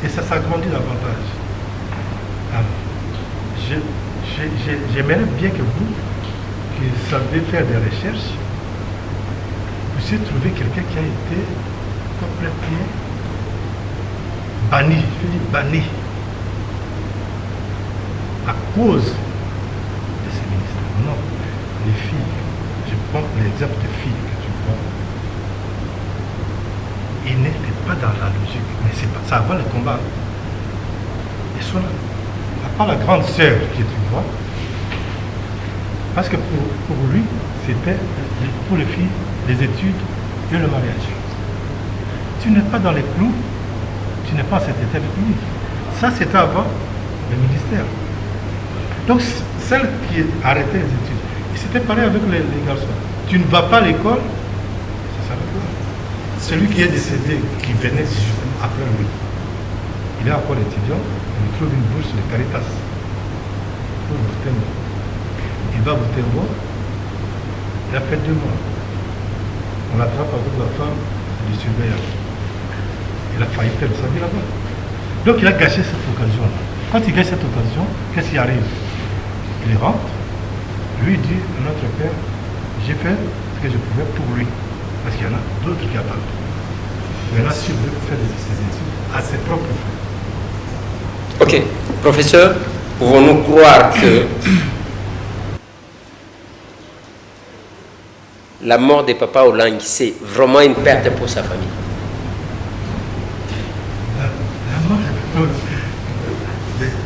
Et ça s'agrandit davantage. Alors, j'aimerais bien que vous, qui savez faire des recherches, puissiez trouver quelqu'un qui a été complètement banni, je dis banni, à cause de ces ministères. Non, les filles, je prends l'exemple des filles que tu vois, ils n'étaient pas dans la logique, mais c'est pas ça avant le combat. Ils sont là. À part la grande sœur que tu vois, parce que pour lui, c'était pour les filles, les études et le mariage. Tu n'es pas dans les clous, tu n'es pas à cet état avec lui. Ça, c'était avant le ministère. Donc, celle qui arrêtait les études, et c'était pareil avec les garçons. Tu ne vas pas à l'école, c'est ça le problème. Celui qui est décédé, qui venait justement après lui, il est encore étudiant, il trouve une bourse de Caritas pour Boutembo. Il va à Boutembo, il a fait 2 mois. On l'attrape avec la femme du surveillant. Il a failli perdre sa vie là-bas. Donc il a gâché cette occasion-là. Quand il gâche cette occasion, qu'est-ce qui arrive? Il rentre, lui dit à notre père, j'ai fait ce que je pouvais pour lui. Parce qu'il y en a d'autres qui attendent. Maintenant, si vous voulez faire ses études à ses propres fins. Ok, professeur, pouvons-nous croire que la mort de Papa Olangi, c'est vraiment une perte pour sa famille? La mort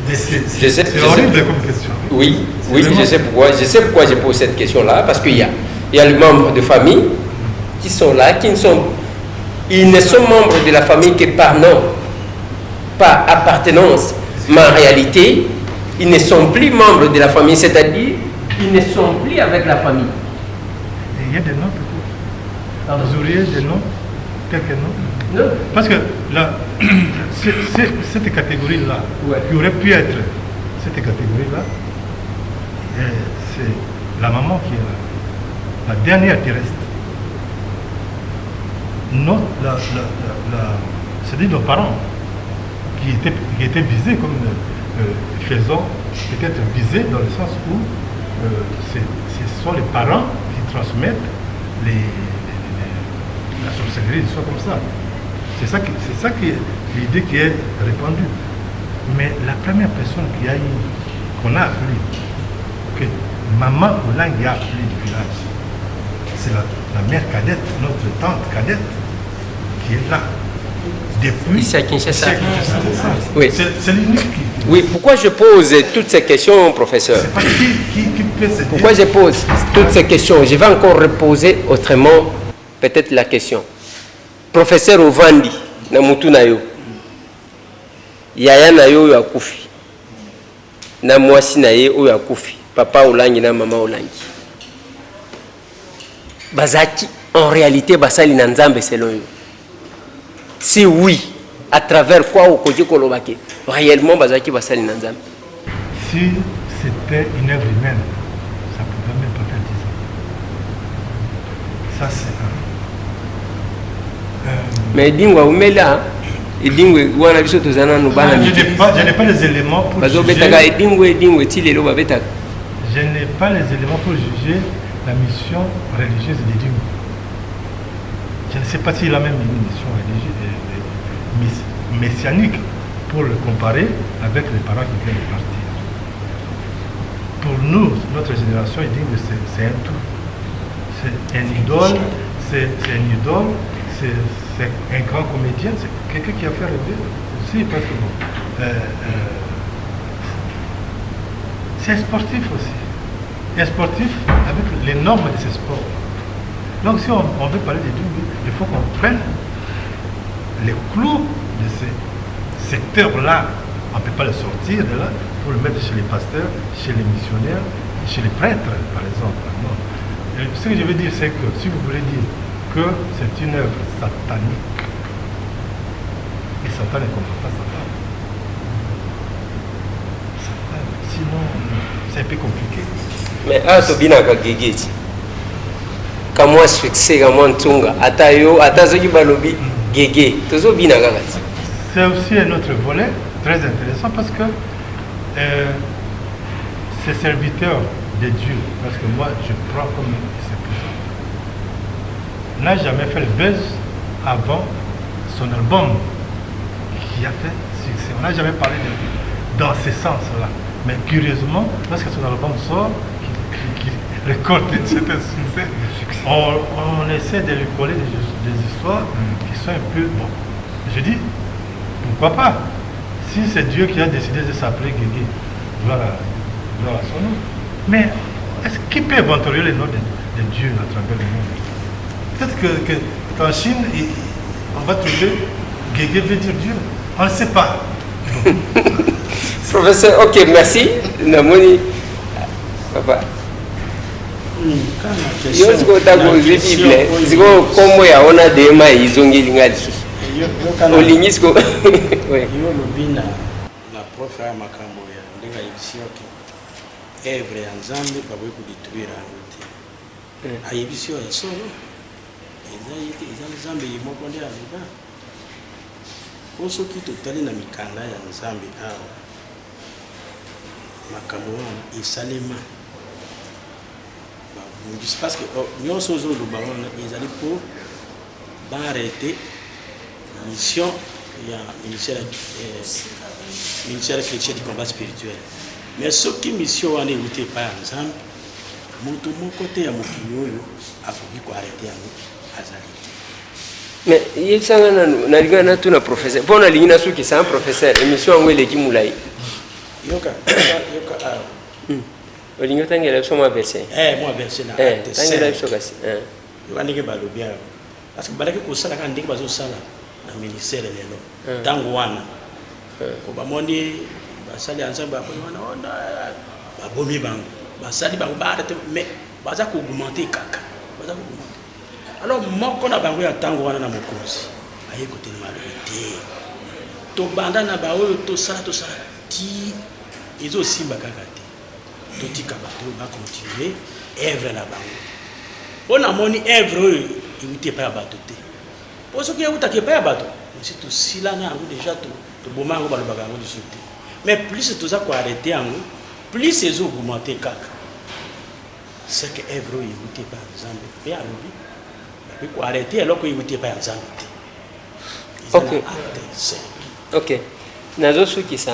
C'est horrible comme question. Oui, je sais pourquoi. Je sais pourquoi je pose cette question-là, parce qu'il y a les membres de famille qui sont là, ils ne sont membres de la famille que par nom, par appartenance, mais en réalité, ils ne sont plus membres de la famille, c'est-à-dire, ils ne sont plus avec la famille. Et il y a des noms peut-être. Vous auriez des noms, quelques noms? Non. Parce que là, cette catégorie-là, qui aurait pu être cette catégorie-là, c'est la maman qui est là, la dernière terrestre. C'est-à-dire nos parents qui étaient visés comme faisant peut-être visés dans le sens où ce sont les parents qui transmettre la sorcellerie, des choses comme ça. C'est ça qui est l'idée qui est répandue. Mais la première personne qu'on a appelée, que maman Olangi a appelée du village, c'est la mère cadette, notre tante cadette, qui est là. Depuis. Ici à Kinshasa. Oui. C'est l'unique qui. Oui, pourquoi je pose toutes ces questions, professeur? C'est pas qui peut se dire. Pourquoi je pose toutes ces questions? Je vais encore reposer autrement peut-être la question. Professeur Ovandi, na mutu na yo. Yaya na yo ya kufi. Na mwasi na ye o ya kufi. Papa Olangi na mama Olangi. Bazaki, en réalité, basali na nzambe selon yo. Si oui, à travers quoi au côté kolobake, réellement bazaki basali na nzambe. Si c'était une œuvre humaine, ça pouvait même pas faire 10 ans. Ça c'est un. Mais dingwa umela, dingwe wana biso tozana no bana je n'ai pas les éléments pour juger. Dingwe tilelo babeta. Je n'ai pas les éléments pour juger la mission religieuse de Dingwe. Je ne sais pas s'il a même une mission religieuse, messianique, pour le comparer avec les parents qui viennent de partir. Pour nous, notre génération, c'est un tout. C'est un idole, c'est un grand comédien, c'est quelqu'un qui a fait rêver aussi, parce que bon, c'est un sportif aussi. Un sportif avec les normes de ce sport. Donc si on veut parler de Dingwe, il faut qu'on prenne les clous de ce secteur-là. On ne peut pas le sortir de là pour le mettre chez les pasteurs, chez les missionnaires, chez les prêtres, par exemple. Non. Et ce que je veux dire, c'est que si vous voulez dire que c'est une œuvre satanique, et Satan ne comprend pas Satan. Sinon, c'est un peu compliqué. Mais tobina ka gegeti. Kamwa succès kamwa ntunga ata zoki balobi gege tozo bina kaka. C'est aussi un autre volet très intéressant parce que ces serviteurs de Dieu, parce que moi je prends comme c'est plus simple, n'a jamais fait le buzz avant son album qui a fait succès. On n'a jamais parlé dans ce sens-là. Mais curieusement, lorsque son album sort, qui récolte un certain succès, on essaie de lui coller des histoires qui sont un peu... Bon, je dis, pourquoi pas? Si c'est Dieu qui a décidé de s'appeler Guégué, gloire à son nom. Mais qui peut inventer le nom de Dieu à travers le monde? Peut-être qu'en Chine, on va trouver Guégué veut dire Dieu. On ne sait pas. Professeur, ok, merci. Namoni, papa. Yo siko tako Bible, siko komo ya ona dema izongi lingali susu. Olingi siko. Oui. Yo lobina na prof ya makambo ya ndenga yibisio ke evre ya Nzambe babwe kudituira ngote. Ayibisio ya solo. Eza Nzambe yimoko ndi aliba. Poso kito tali na mikanda ya Nzambe awo. Makambo wana esalema. Parce que nous sommes au Liban, ils allaient pour arrêter la mission, il y a ministère chrétien du combat spirituel. Mais ce qui mission on est pas ensemble, mon côté à mon kilo, a voulu arrêter à Azali. Mais il y a ça, on a tout un professeur. Bon, on a l'ingénieur qui est un professeur. Émission où il est qui moulay. Yoka. Olingo tangela so ma verser. Moi verser na. Tangela so kasi. Yo andike balo bien. Parce que balaki ko sala kan ndike bazo sala na ministère lelo. Tango wana. Ko ba mondi basali ensemble ba wana ona ba bomi bango. Basali bango ba arrêter mais baza ko augmenter kaka. Baza ko augmenter. Alors moko na bango ya tango wana na mokozi. Aye ko tellement malité. To banda na ba oyo to sala ti izo simba kaka. Totika bato va continuer œuvre là-bas. On a moni œuvre il n'était pas bateau. Pour ce qui est où t'as pas bateau. Mais c'est tout si là na déjà tout boma ngo balo bagango du sauter. Mais plus tout ça quoi arrêter en plus ces eaux augmenter kaka. ce que Evro écoutait par exemple, et à l'oubli, il faut arrêter alors qu'il écoutait par exemple. Ok. Nazo suki sa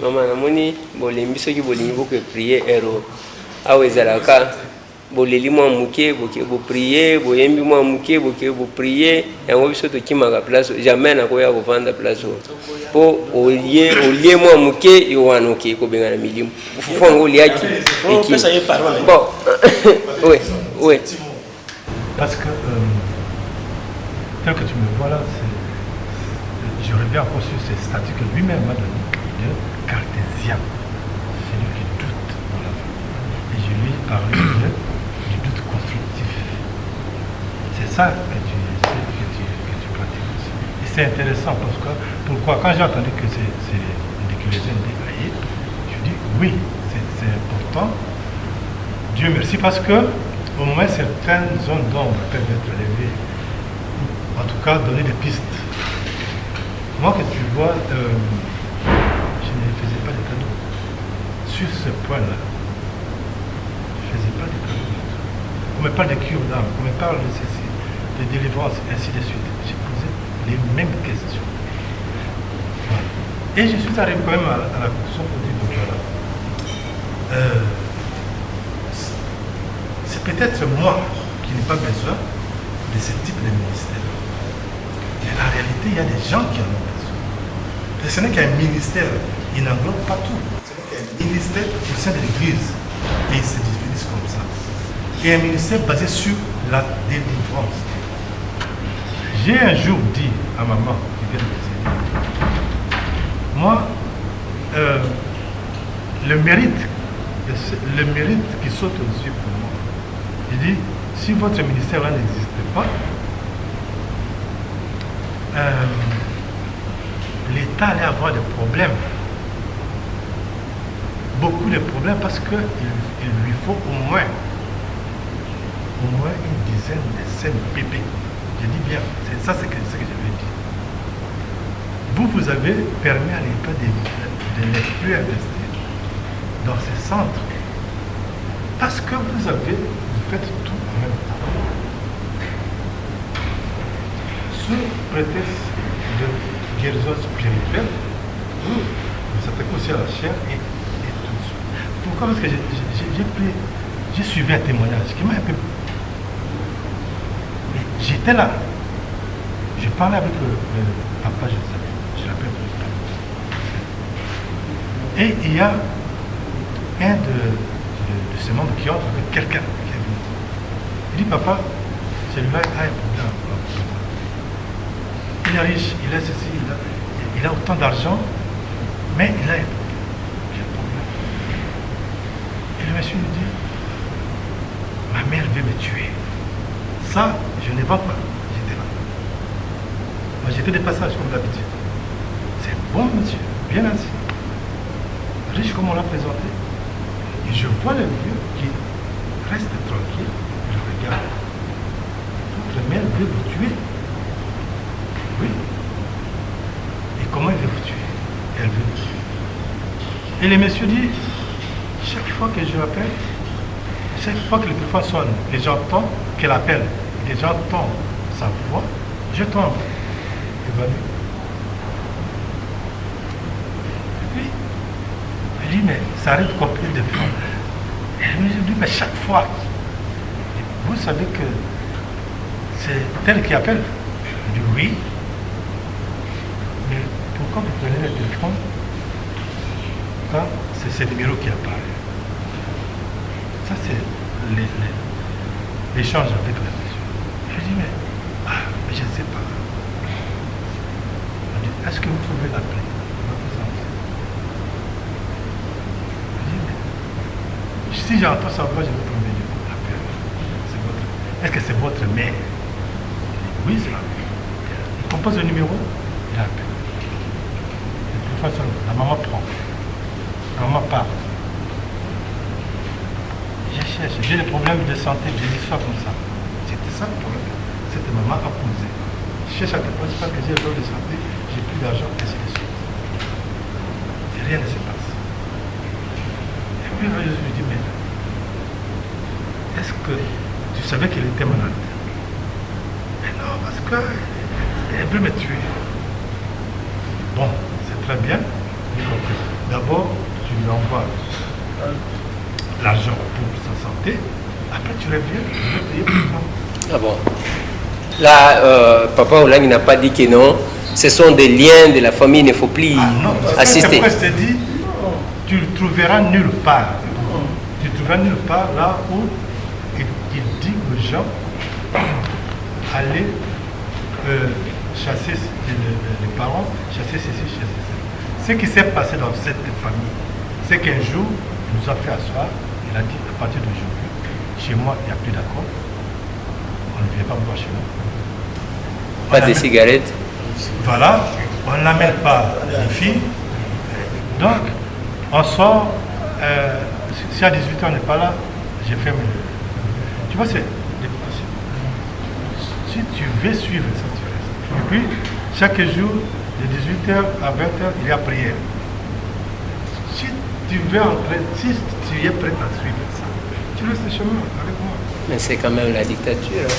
mama namoni bolembi soki bolingi boko prier ero awe zalaka boleli mwa muke boke bo prier boyembi mwa muke boke bo prier yango biso to kimaka place jamais na koya ko vanda place po olie mwa muke yo wana oke ko benga na milimu fufu ngo liaki bon oui parce que tel que tu me vois là, je reviens encore sur ces statuts que lui-même m'a donné de cartésien, celui qui doute dans la vie. Et je lui ai parlé du doute constructif. C'est ça que tu pratiques aussi. Et c'est intéressant parce que, pourquoi quand j'ai entendu que c'est les déraillés, je dis oui, c'est important. Dieu merci parce que au moins certaines zones d'ombre peuvent être levées. En tout cas, donner des pistes. Moi, que tu vois, je ne faisais pas de cadeaux. Sur ce point-là, je ne faisais pas de cadeaux. On me parle de cure d'âme, on me parle de ceci, de délivrance, ainsi de suite. J'ai posé les mêmes questions. Voilà. Et je suis arrivé quand même à la conclusion pour dire que voilà. C'est peut-être moi qui n'ai pas besoin de ce type de ministère. Mais en réalité, il y a des gens qui en ont besoin. Et ce n'est qu'un ministère, il n'englobe pas tout. Ce n'est qu'un ministère au sein de l'Église. Et ils se définissent comme ça. Et un ministère basé sur la délivrance. J'ai un jour dit à maman qui vient de me dire, moi, le mérite qui saute aux yeux pour moi, il dit, si votre ministère là n'existait pas, l'État allait avoir des problèmes. Beaucoup de problèmes parce qu'il lui faut au moins une dizaine de scènes bébés. Je dis bien, c'est ça c'est ce que je veux dire. Vous avez permis à l'État de ne plus investir dans ces centres. Parce que vous faites tout en même temps. Sous prétexte de guérison spirituelle, vous attaquez aussi à la chair et tout ça. Pourquoi? Parce que j'ai suivi un témoignage qui m'a un peu... J'étais là. Je parlais avec le papa Joseph. Je l'appelle le papa. Et il y a un de ces membres qui entre avec quelqu'un qui est venu. Il dit, papa, celui-là a un problème. Il est riche, il a ceci, il a autant d'argent, mais il a un problème. Et le monsieur lui dit, ma mère veut me tuer. Ça, je ne vends pas. J'étais là. Moi, j'étais de passage comme d'habitude. C'est bon, monsieur, bien assis. Riche comme on l'a présenté. Et je vois le vieux qui reste tranquille. Je regarde. Votre mère veut vous tuer. Oui. Et comment elle veut vous tuer? Elle veut vous tuer. Et le monsieur dit, chaque fois que je l'appelle, chaque fois que le téléphone sonne, que j'entends qu'elle appelle, que j'entends sa voix, je tombe. Évanoui. Et puis, elle dit, mais ça arrive combien de fois? Elle me dit, mais chaque fois. Vous savez que c'est elle qui appelle? Je dis, oui. Mais pourquoi vous prenez le téléphone quand c'est ce numéro qui apparaît? Ça, c'est l'échange avec la personne. Je dis, mais je ne sais pas. Je dis, est-ce que vous pouvez l'appeler? Je dis, mais si j'entends sa voix, je vais prendre l'appel. Est-ce que c'est votre mère? Je dis, oui, c'est la mère. Il compose le numéro, il appelle. Et de toute façon, la maman prend. La maman part. Je cherche, j'ai des problèmes de santé, des histoires comme ça. C'était ça le problème que cette maman a posé. Je cherche à te poser parce que j'ai des problèmes de santé, j'ai plus d'argent, ainsi de suite. Et rien ne se passe. Et puis là, je me suis dit, mais est-ce que tu savais qu'il était malade? Mais non, parce qu'elle veut me tuer. Bon, c'est très bien. D'abord, tu lui envoies l'argent pour sa santé. Après, tu reviens, je vais payer pour ça. Ah bon. Là, Papa Olangi n'a pas dit que non. Ce sont des liens de la famille, il ne faut plus assister. Après, je te dis, tu le trouveras nulle part. Tu le trouveras nulle part là où il dit aux gens allez chasser les parents, chasser ceci, chasser cela. Ce qui s'est passé dans cette famille, c'est qu'un jour, il nous a fait asseoir, il a dit à partir d'aujourd'hui, chez moi, il n'y a plus d'accord. On ne vient pas me voir chez moi. Pas de cigarettes. Voilà, on n'amène pas les filles. Donc, on sort, si à 18h on n'est pas là, j'ai fermé. Tu vois, c'est si tu veux suivre ça, tu restes. Et puis, chaque jour, de 18h à 20h, il y a prière. Si tu veux entrer, si tu es prêt à suivre ça, tu restes chez moi, avec moi. Mais c'est quand même la dictature. Hein.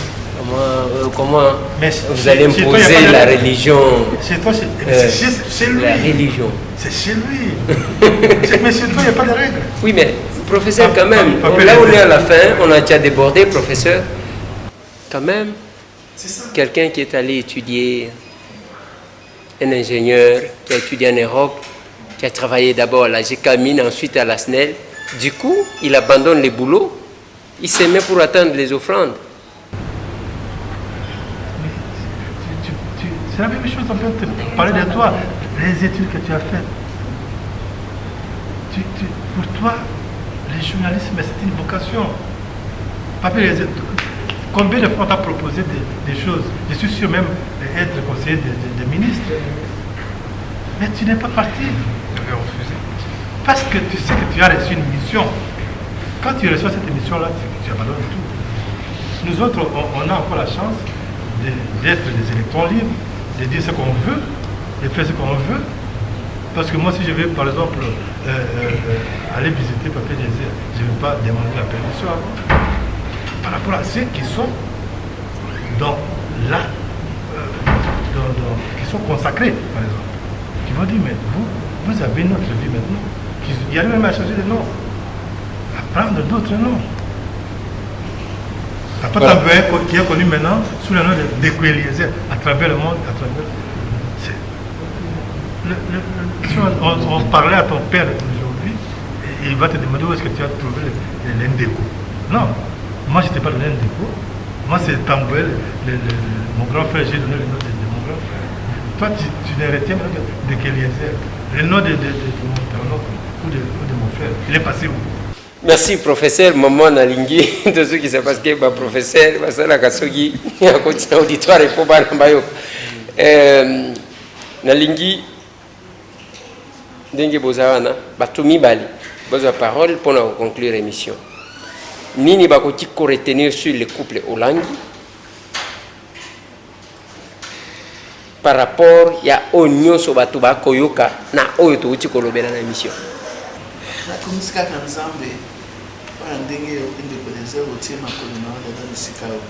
Comment Mais vous allez imposer la religion? Chez toi, c'est lui. La religion. C'est chez lui. Mais chez toi, il n'y a pas de règles. Oui, mais professeur, quand même, là où on est à la fin, on a déjà débordé, professeur. Quand même, quelqu'un qui est allé étudier, un ingénieur qui a étudié en Europe, qui a travaillé d'abord à la GKMIN, ensuite à la SNEL, du coup, il abandonne les boulots, il se met pour attendre les offrandes. C'est la même chose, on peut te parler de toi, les études que tu as faites. Pour toi, le journalisme, c'est une vocation. Combien de fois on t'a proposé des choses? Je suis sûr même d'être conseiller de ministre. Mais tu n'es pas parti. Tu avais refusé. Parce que tu sais que tu as reçu une mission. Quand tu reçois cette mission-là, tu abandonnes tout. Nous autres, on a encore la chance d'être des électrons libres, de dire ce qu'on veut, de faire ce qu'on veut. Parce que moi, si je vais, par exemple, aller visiter Papier Désert, je ne vais pas demander la permission avant. Par rapport à ceux qui sont qui sont consacrés, par exemple, qui vont dire, mais vous avez notre vie maintenant. Il y a même à changer de nom, à prendre d'autres noms. Après, voilà. Qui est connu maintenant sous le nom de Eliezer à travers le monde, si on parlait à ton père aujourd'hui, il va te demander où est-ce que tu as trouvé l'Indéco. Non, moi je n'étais pas le l'Indéco. Moi c'est Tambouel, mon grand frère, j'ai donné le nom de mon grand frère. Toi tu ne retiens pas de Eliezer. Le nom de mon père ou de mon frère, il est passé où? Merci professeur Maman Nalingi de ceux qui savent parce que professeur Basala Kasogi a continué auditoire il faut pas n'ambayo Nalingi ndenge bozawana batumi bali boza parole pour conclure l'émission. Nini bakoti ko retenir sur le couple Olangi par rapport ya onyoso batu bakoyoka na oyo to uti kolobela na émission. Nakumisika kanzambe wana ndenge ndeko les heures otie makolo na wana dans le sikao.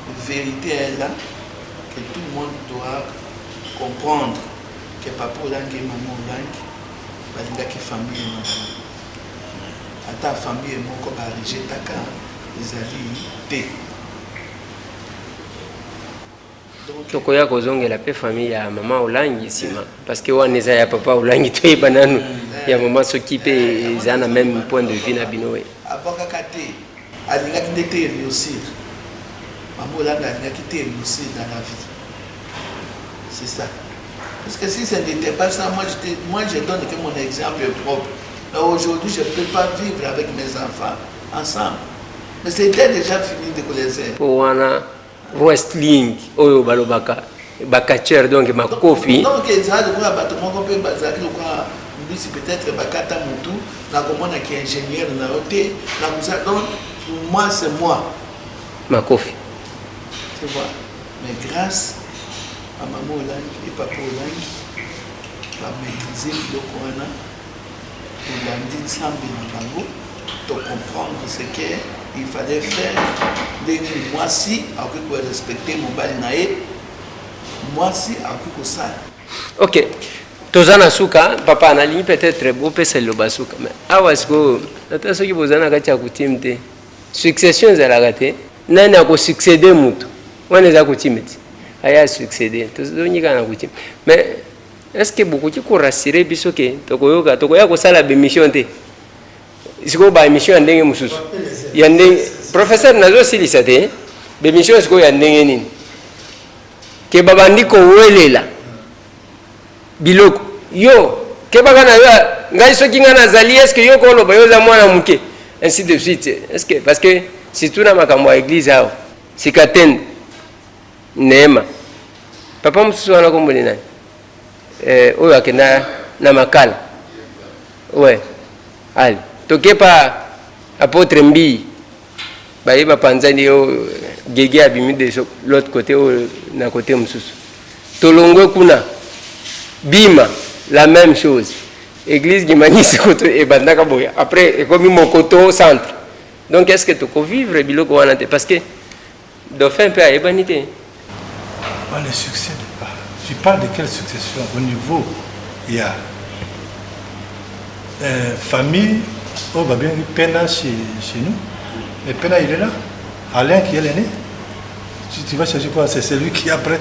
La vérité est là que tout le monde doit comprendre que papa Olangi et maman Olangi balingaki famille maman. Ata famille moko ba rejetaka ezali te. Tokoya kozongela pe famille ya mama Olangi sima parce que wana eza ya papa Olangi to ebananu ya mama soki pe eza na même point de vue na binoé abaka te alingaki ndete réussir mama Olangi alingaki te réussir dans la vie, c'est ça. Parce que si ce n'était pas ça, moi je donne que mon exemple propre. Aujourd'hui je ne peux pas vivre avec mes enfants ensemble, mais c'était déjà fini de connaître pour wana wrestling oyo balobaka bakatcher donc makofi donc ezala lokola bato moko mpe bazalaki lokola mbisi peut-être bakata motu nakomona ki ingénieur na yo te nakoza donc moi c'est moi makofi tu vois. Mais grâce à maman Olangi et papa Olangi bamaîtriser biloko wana tolandi nsambe na bango to comprendre ce que il fallait faire ndenge mwasi akoki korespecte mobali na ye mwasi akoki kosala. Ok, toza na suka papa analingi peut-être bopesa liloba suka mais awa sikoyo ata soki boza na kati ya coutume te succession ezalaka te nani akosuccéde motu wana eza coutume ti aya succéde tozonyika na coutume mais est-ce que bokoki korassure biso ke tokoya kosala bémission te sikoyo baémission ya ndenge mosusu ya ndenge professeur nazosilisa te bémission sikoyo ya ndenge nini ke babandi kowelela biloko yo kebaka na yo ngai soki nga nazali est-ce que yo koloba yo za mwana muke ainsi de suite est-ce que parce que surtout na makambo ya église awa sikatende neema papa mosusu wana komboli nani oyo akenda na makala ouais ali tokepa apôtre mbii bayeba panzani yo gege abimi de l'autre côté oyo na côté mosusu tolongwe kuna bima la même chose église gimanisi koto ebandaka boya après ekomi mokoto centre donc est-ce que toko vivre biloko wana te parce que dauphin pe ayebani te on ne succède pas. Tu parles de quelle succession? Au niveau il y a famille oh bah bien Pena chez nous mais Pena il est là Alain qui est l'aîné tu vas chercher quoi? C'est celui qui après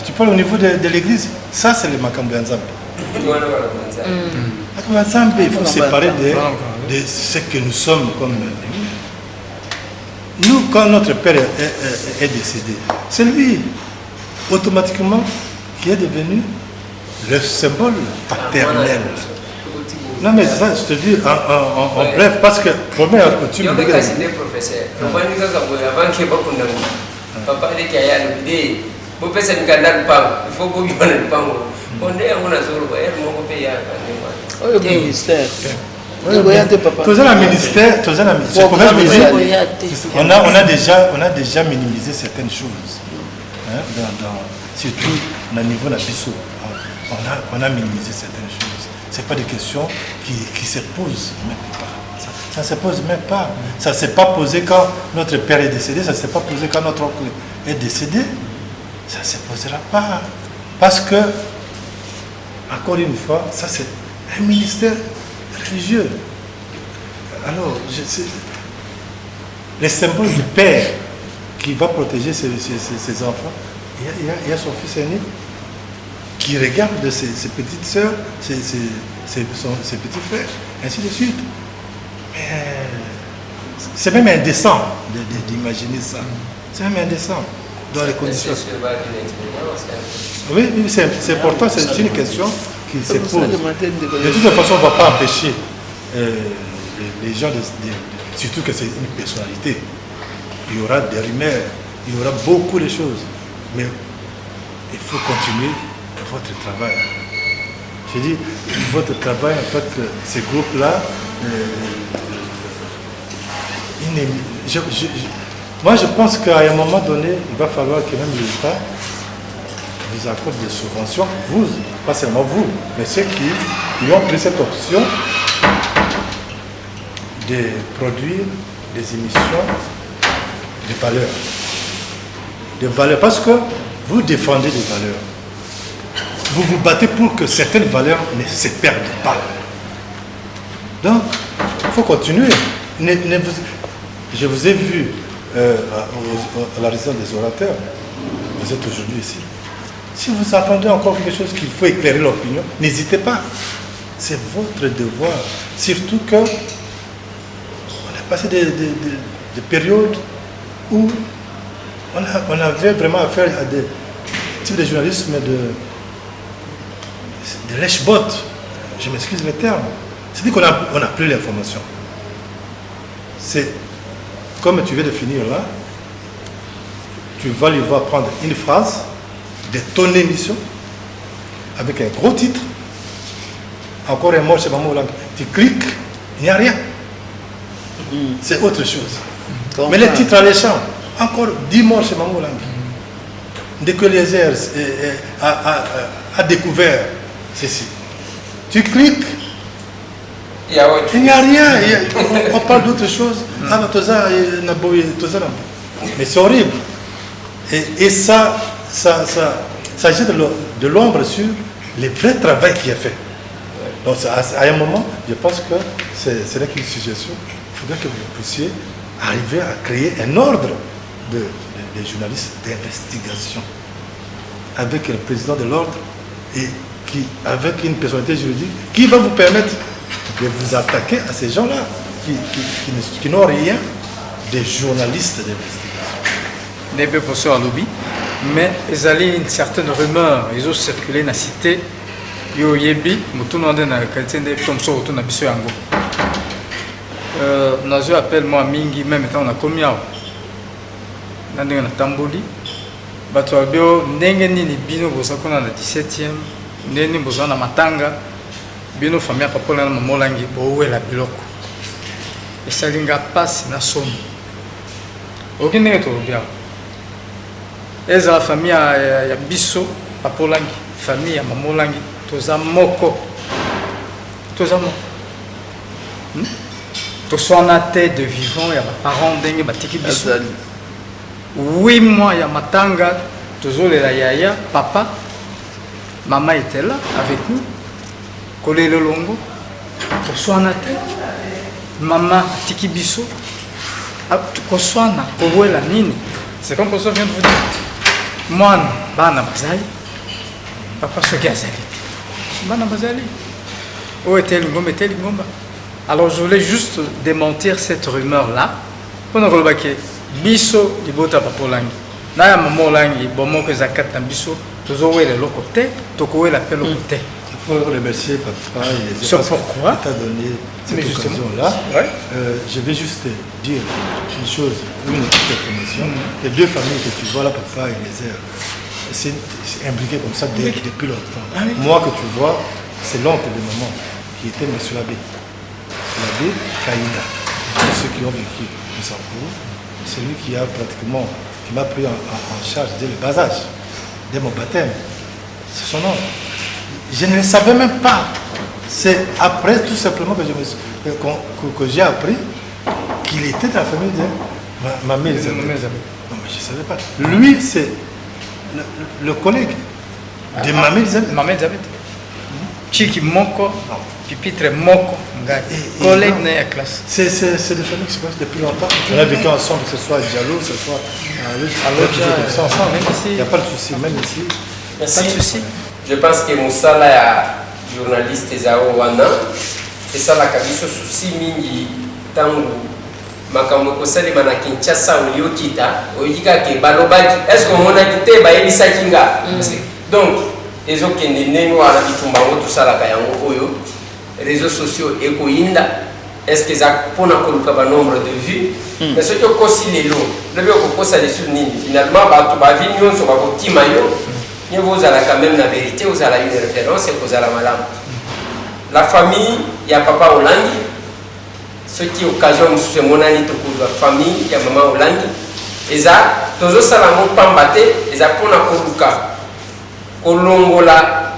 tu parles au niveau de l'église, ça c'est le Makambo Nzambe. Il faut séparer de ce que nous sommes comme nous. Quand notre père est décédé, c'est lui automatiquement qui est devenu le symbole paternel. Non mais ça je te dis en bref parce que première coutume bopesa mikanda lupango ifo bobibona lupango onde yango nazoloba ere moko mpe yaka oyo ministère on a déjà minimisé certaines choses hein, surtout au niveau de la biso on a minimisé certaines choses c'est pas des questions qui se posent même pas ça se pose même pas ça s'est pas posé quand notre père est décédé ça s'est pas posé quand notre oncle est décédé. Ça ne se posera pas. Parce que, encore une fois, ça c'est un ministère religieux. Alors, les symboles du père qui va protéger ses enfants, il y a son fils aîné qui regarde ses petites sœurs, ses petits frères, ainsi de suite. Mais c'est même indécent d'imaginer ça. C'est même indécent. Dans les conditions. Oui, c'est important, c'est une question qui se pose. De toute façon, on ne va pas empêcher les gens, surtout que c'est une personnalité. Il y aura des rumeurs, il y aura beaucoup de choses. Mais il faut continuer votre travail. Je dis, votre travail, en fait, ces groupes-là, moi, je pense qu'à un moment donné, il va falloir que même l'État vous accorde des subventions, vous, pas seulement vous, mais ceux qui ont pris cette option de produire des émissions de valeurs. Des valeurs, parce que vous défendez des valeurs. Vous vous battez pour que certaines valeurs ne se perdent pas. Donc, il faut continuer. Je vous ai vu à la résidence des orateurs, vous êtes aujourd'hui ici. Si vous entendez encore quelque chose qu'il faut éclairer l'opinion, n'hésitez pas. C'est votre devoir. Surtout que on a passé des périodes où on avait vraiment affaire à des types de journalisme de lèche-bot. Je m'excuse le terme. C'est-à-dire qu'on n'a plus l'information. C'est comme tu viens de finir là, tu vas lui voir prendre une phrase de ton émission avec un gros titre. Encore un mot chez Maman Olang. Tu cliques, il n'y a rien. C'est autre chose. Mais les titres alléchants, encore 10 morts chez Maman Olang. Dès que les airs a découvert ceci. Tu cliques, Il n'y a rien. On parle d'autre chose. Mais c'est horrible. Et ça jette de l'ombre sur le vrai travail qui est fait. Donc à un moment, je pense que ce n'est qu'une suggestion. Il faudrait que vous puissiez arriver à créer un ordre des journalistes d'investigation avec le président de l'ordre et avec une personnalité juridique qui va vous permettre de vous attaquer à ces gens-là qui n'ont rien des journalistes d'investigation. N'est pas pour à lobby, mais il y a une certaine rumeur, ils ont circulé dans la cité. Yo yebi, mutu na na qualité de comme ça autour na biso yango. Nazo appelle moi mingi même quand on a commis awa. Na ndenge na tamboli. Bato abio ndenge nini bino boza kona na 17e, ndenge boza na matanga. Bino famille papa na mama langi bo wela biloko. Esalinga passe na somme. Okinde to bien. Eza la famille ya biso papa langi, famille ya mama langi. Toza moko. Tosona tête de vivant, ya parents ndenge batiki biso. 8 mois ya matanga, tozolela yaya, papa, maman était là avec nous. Kolelo longo. Tosona tête. Maman tiki biso. Koswana kowela nini. C'est comme ça vient de vous dire. Moi, bana bazali. Papa soki azali. Bana bazali. Où était l'ingomba, était l'ingomba. Alors je voulais juste démentir cette rumeur-là. Pendant que le baquet, biso, il bota papolangi. Naya mamolangi, bomo que zakat na biso, toujours où est le côté, toko est la pelle au côté. Il faut remercier papa et les autres. Pourquoi tu as donné cette occasion-là. Ouais. Je vais juste dire une chose, une petite information. Les deux familles que tu vois là, papa et les airs, c'est imbriqué comme ça depuis longtemps. Ah, oui. Moi que tu vois, c'est l'oncle de maman qui était M. l'abbé. L'abbé Kaïna. Ceux qui ont vécu au Sankourou, c'est lui qui m'a pris en charge dès le bas âge, dès mon baptême. C'est son nom. Je ne le savais même pas. C'est après tout simplement que j'ai appris qu'il était dans la famille de ma mère Elisabeth. Non mais je ne savais pas. Lui c'est le collègue de ma mère Elisabeth. Maman Elisabeth. Chiki Moko, Pipitre Moko, collègue de la classe. C'est des familles qui se passent depuis longtemps. On a vécu ensemble, que ce soit à Diallo, que ce soit à l'autre, ensemble. Il n'y a pas de souci, même ici. Merci. Pas de souci. Je pense que Moussala est journaliste Ezao Wana. Et ça, la kabiso souci mingi tangu makambo kosali mana Kinshasa olio kita oyika ke balobaki est-ce que on a quitté ba elisa kinga donc ezo kende neno ala bitumba ngo tout ça la kayango oyo réseaux sociaux ekoinda est-ce que ça pona koluka ba nombre de vues mais ce que kosi lelo le bio kokosa les sur nini finalement ba to ba vi nyonso ba kotima yo vous allez quand même la vérité, vous avez une référence et vous allez madame. La famille, il y a papa Olangi. Ce qui occasion c'est mon ami de la famille, il y a maman Olangi. Et ça, tous les salamons pambaté, et ça pour la koluka. Kolongola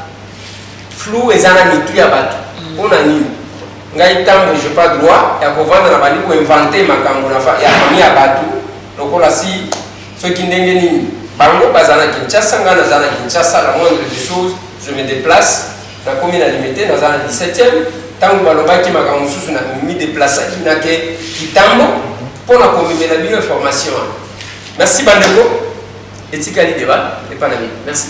flou et ça n'a ni tout ya batu. On a ni. Ngai tambo je pas droit, il y a qu'on vendre la bali pour inventer ma kambo la famille à batu. Donc là si ceux qui n'engagent ni Bango bazana Kinshasa, ngana zana Kinshasa, la moindre des choses, je me déplace. La commune alimentée, dans la 17e, tant que Baloba qui m'a mis déplacé, qui tambo pour la commune de la information. Merci Bandeko, et Tikali Débat, et Panami. Merci.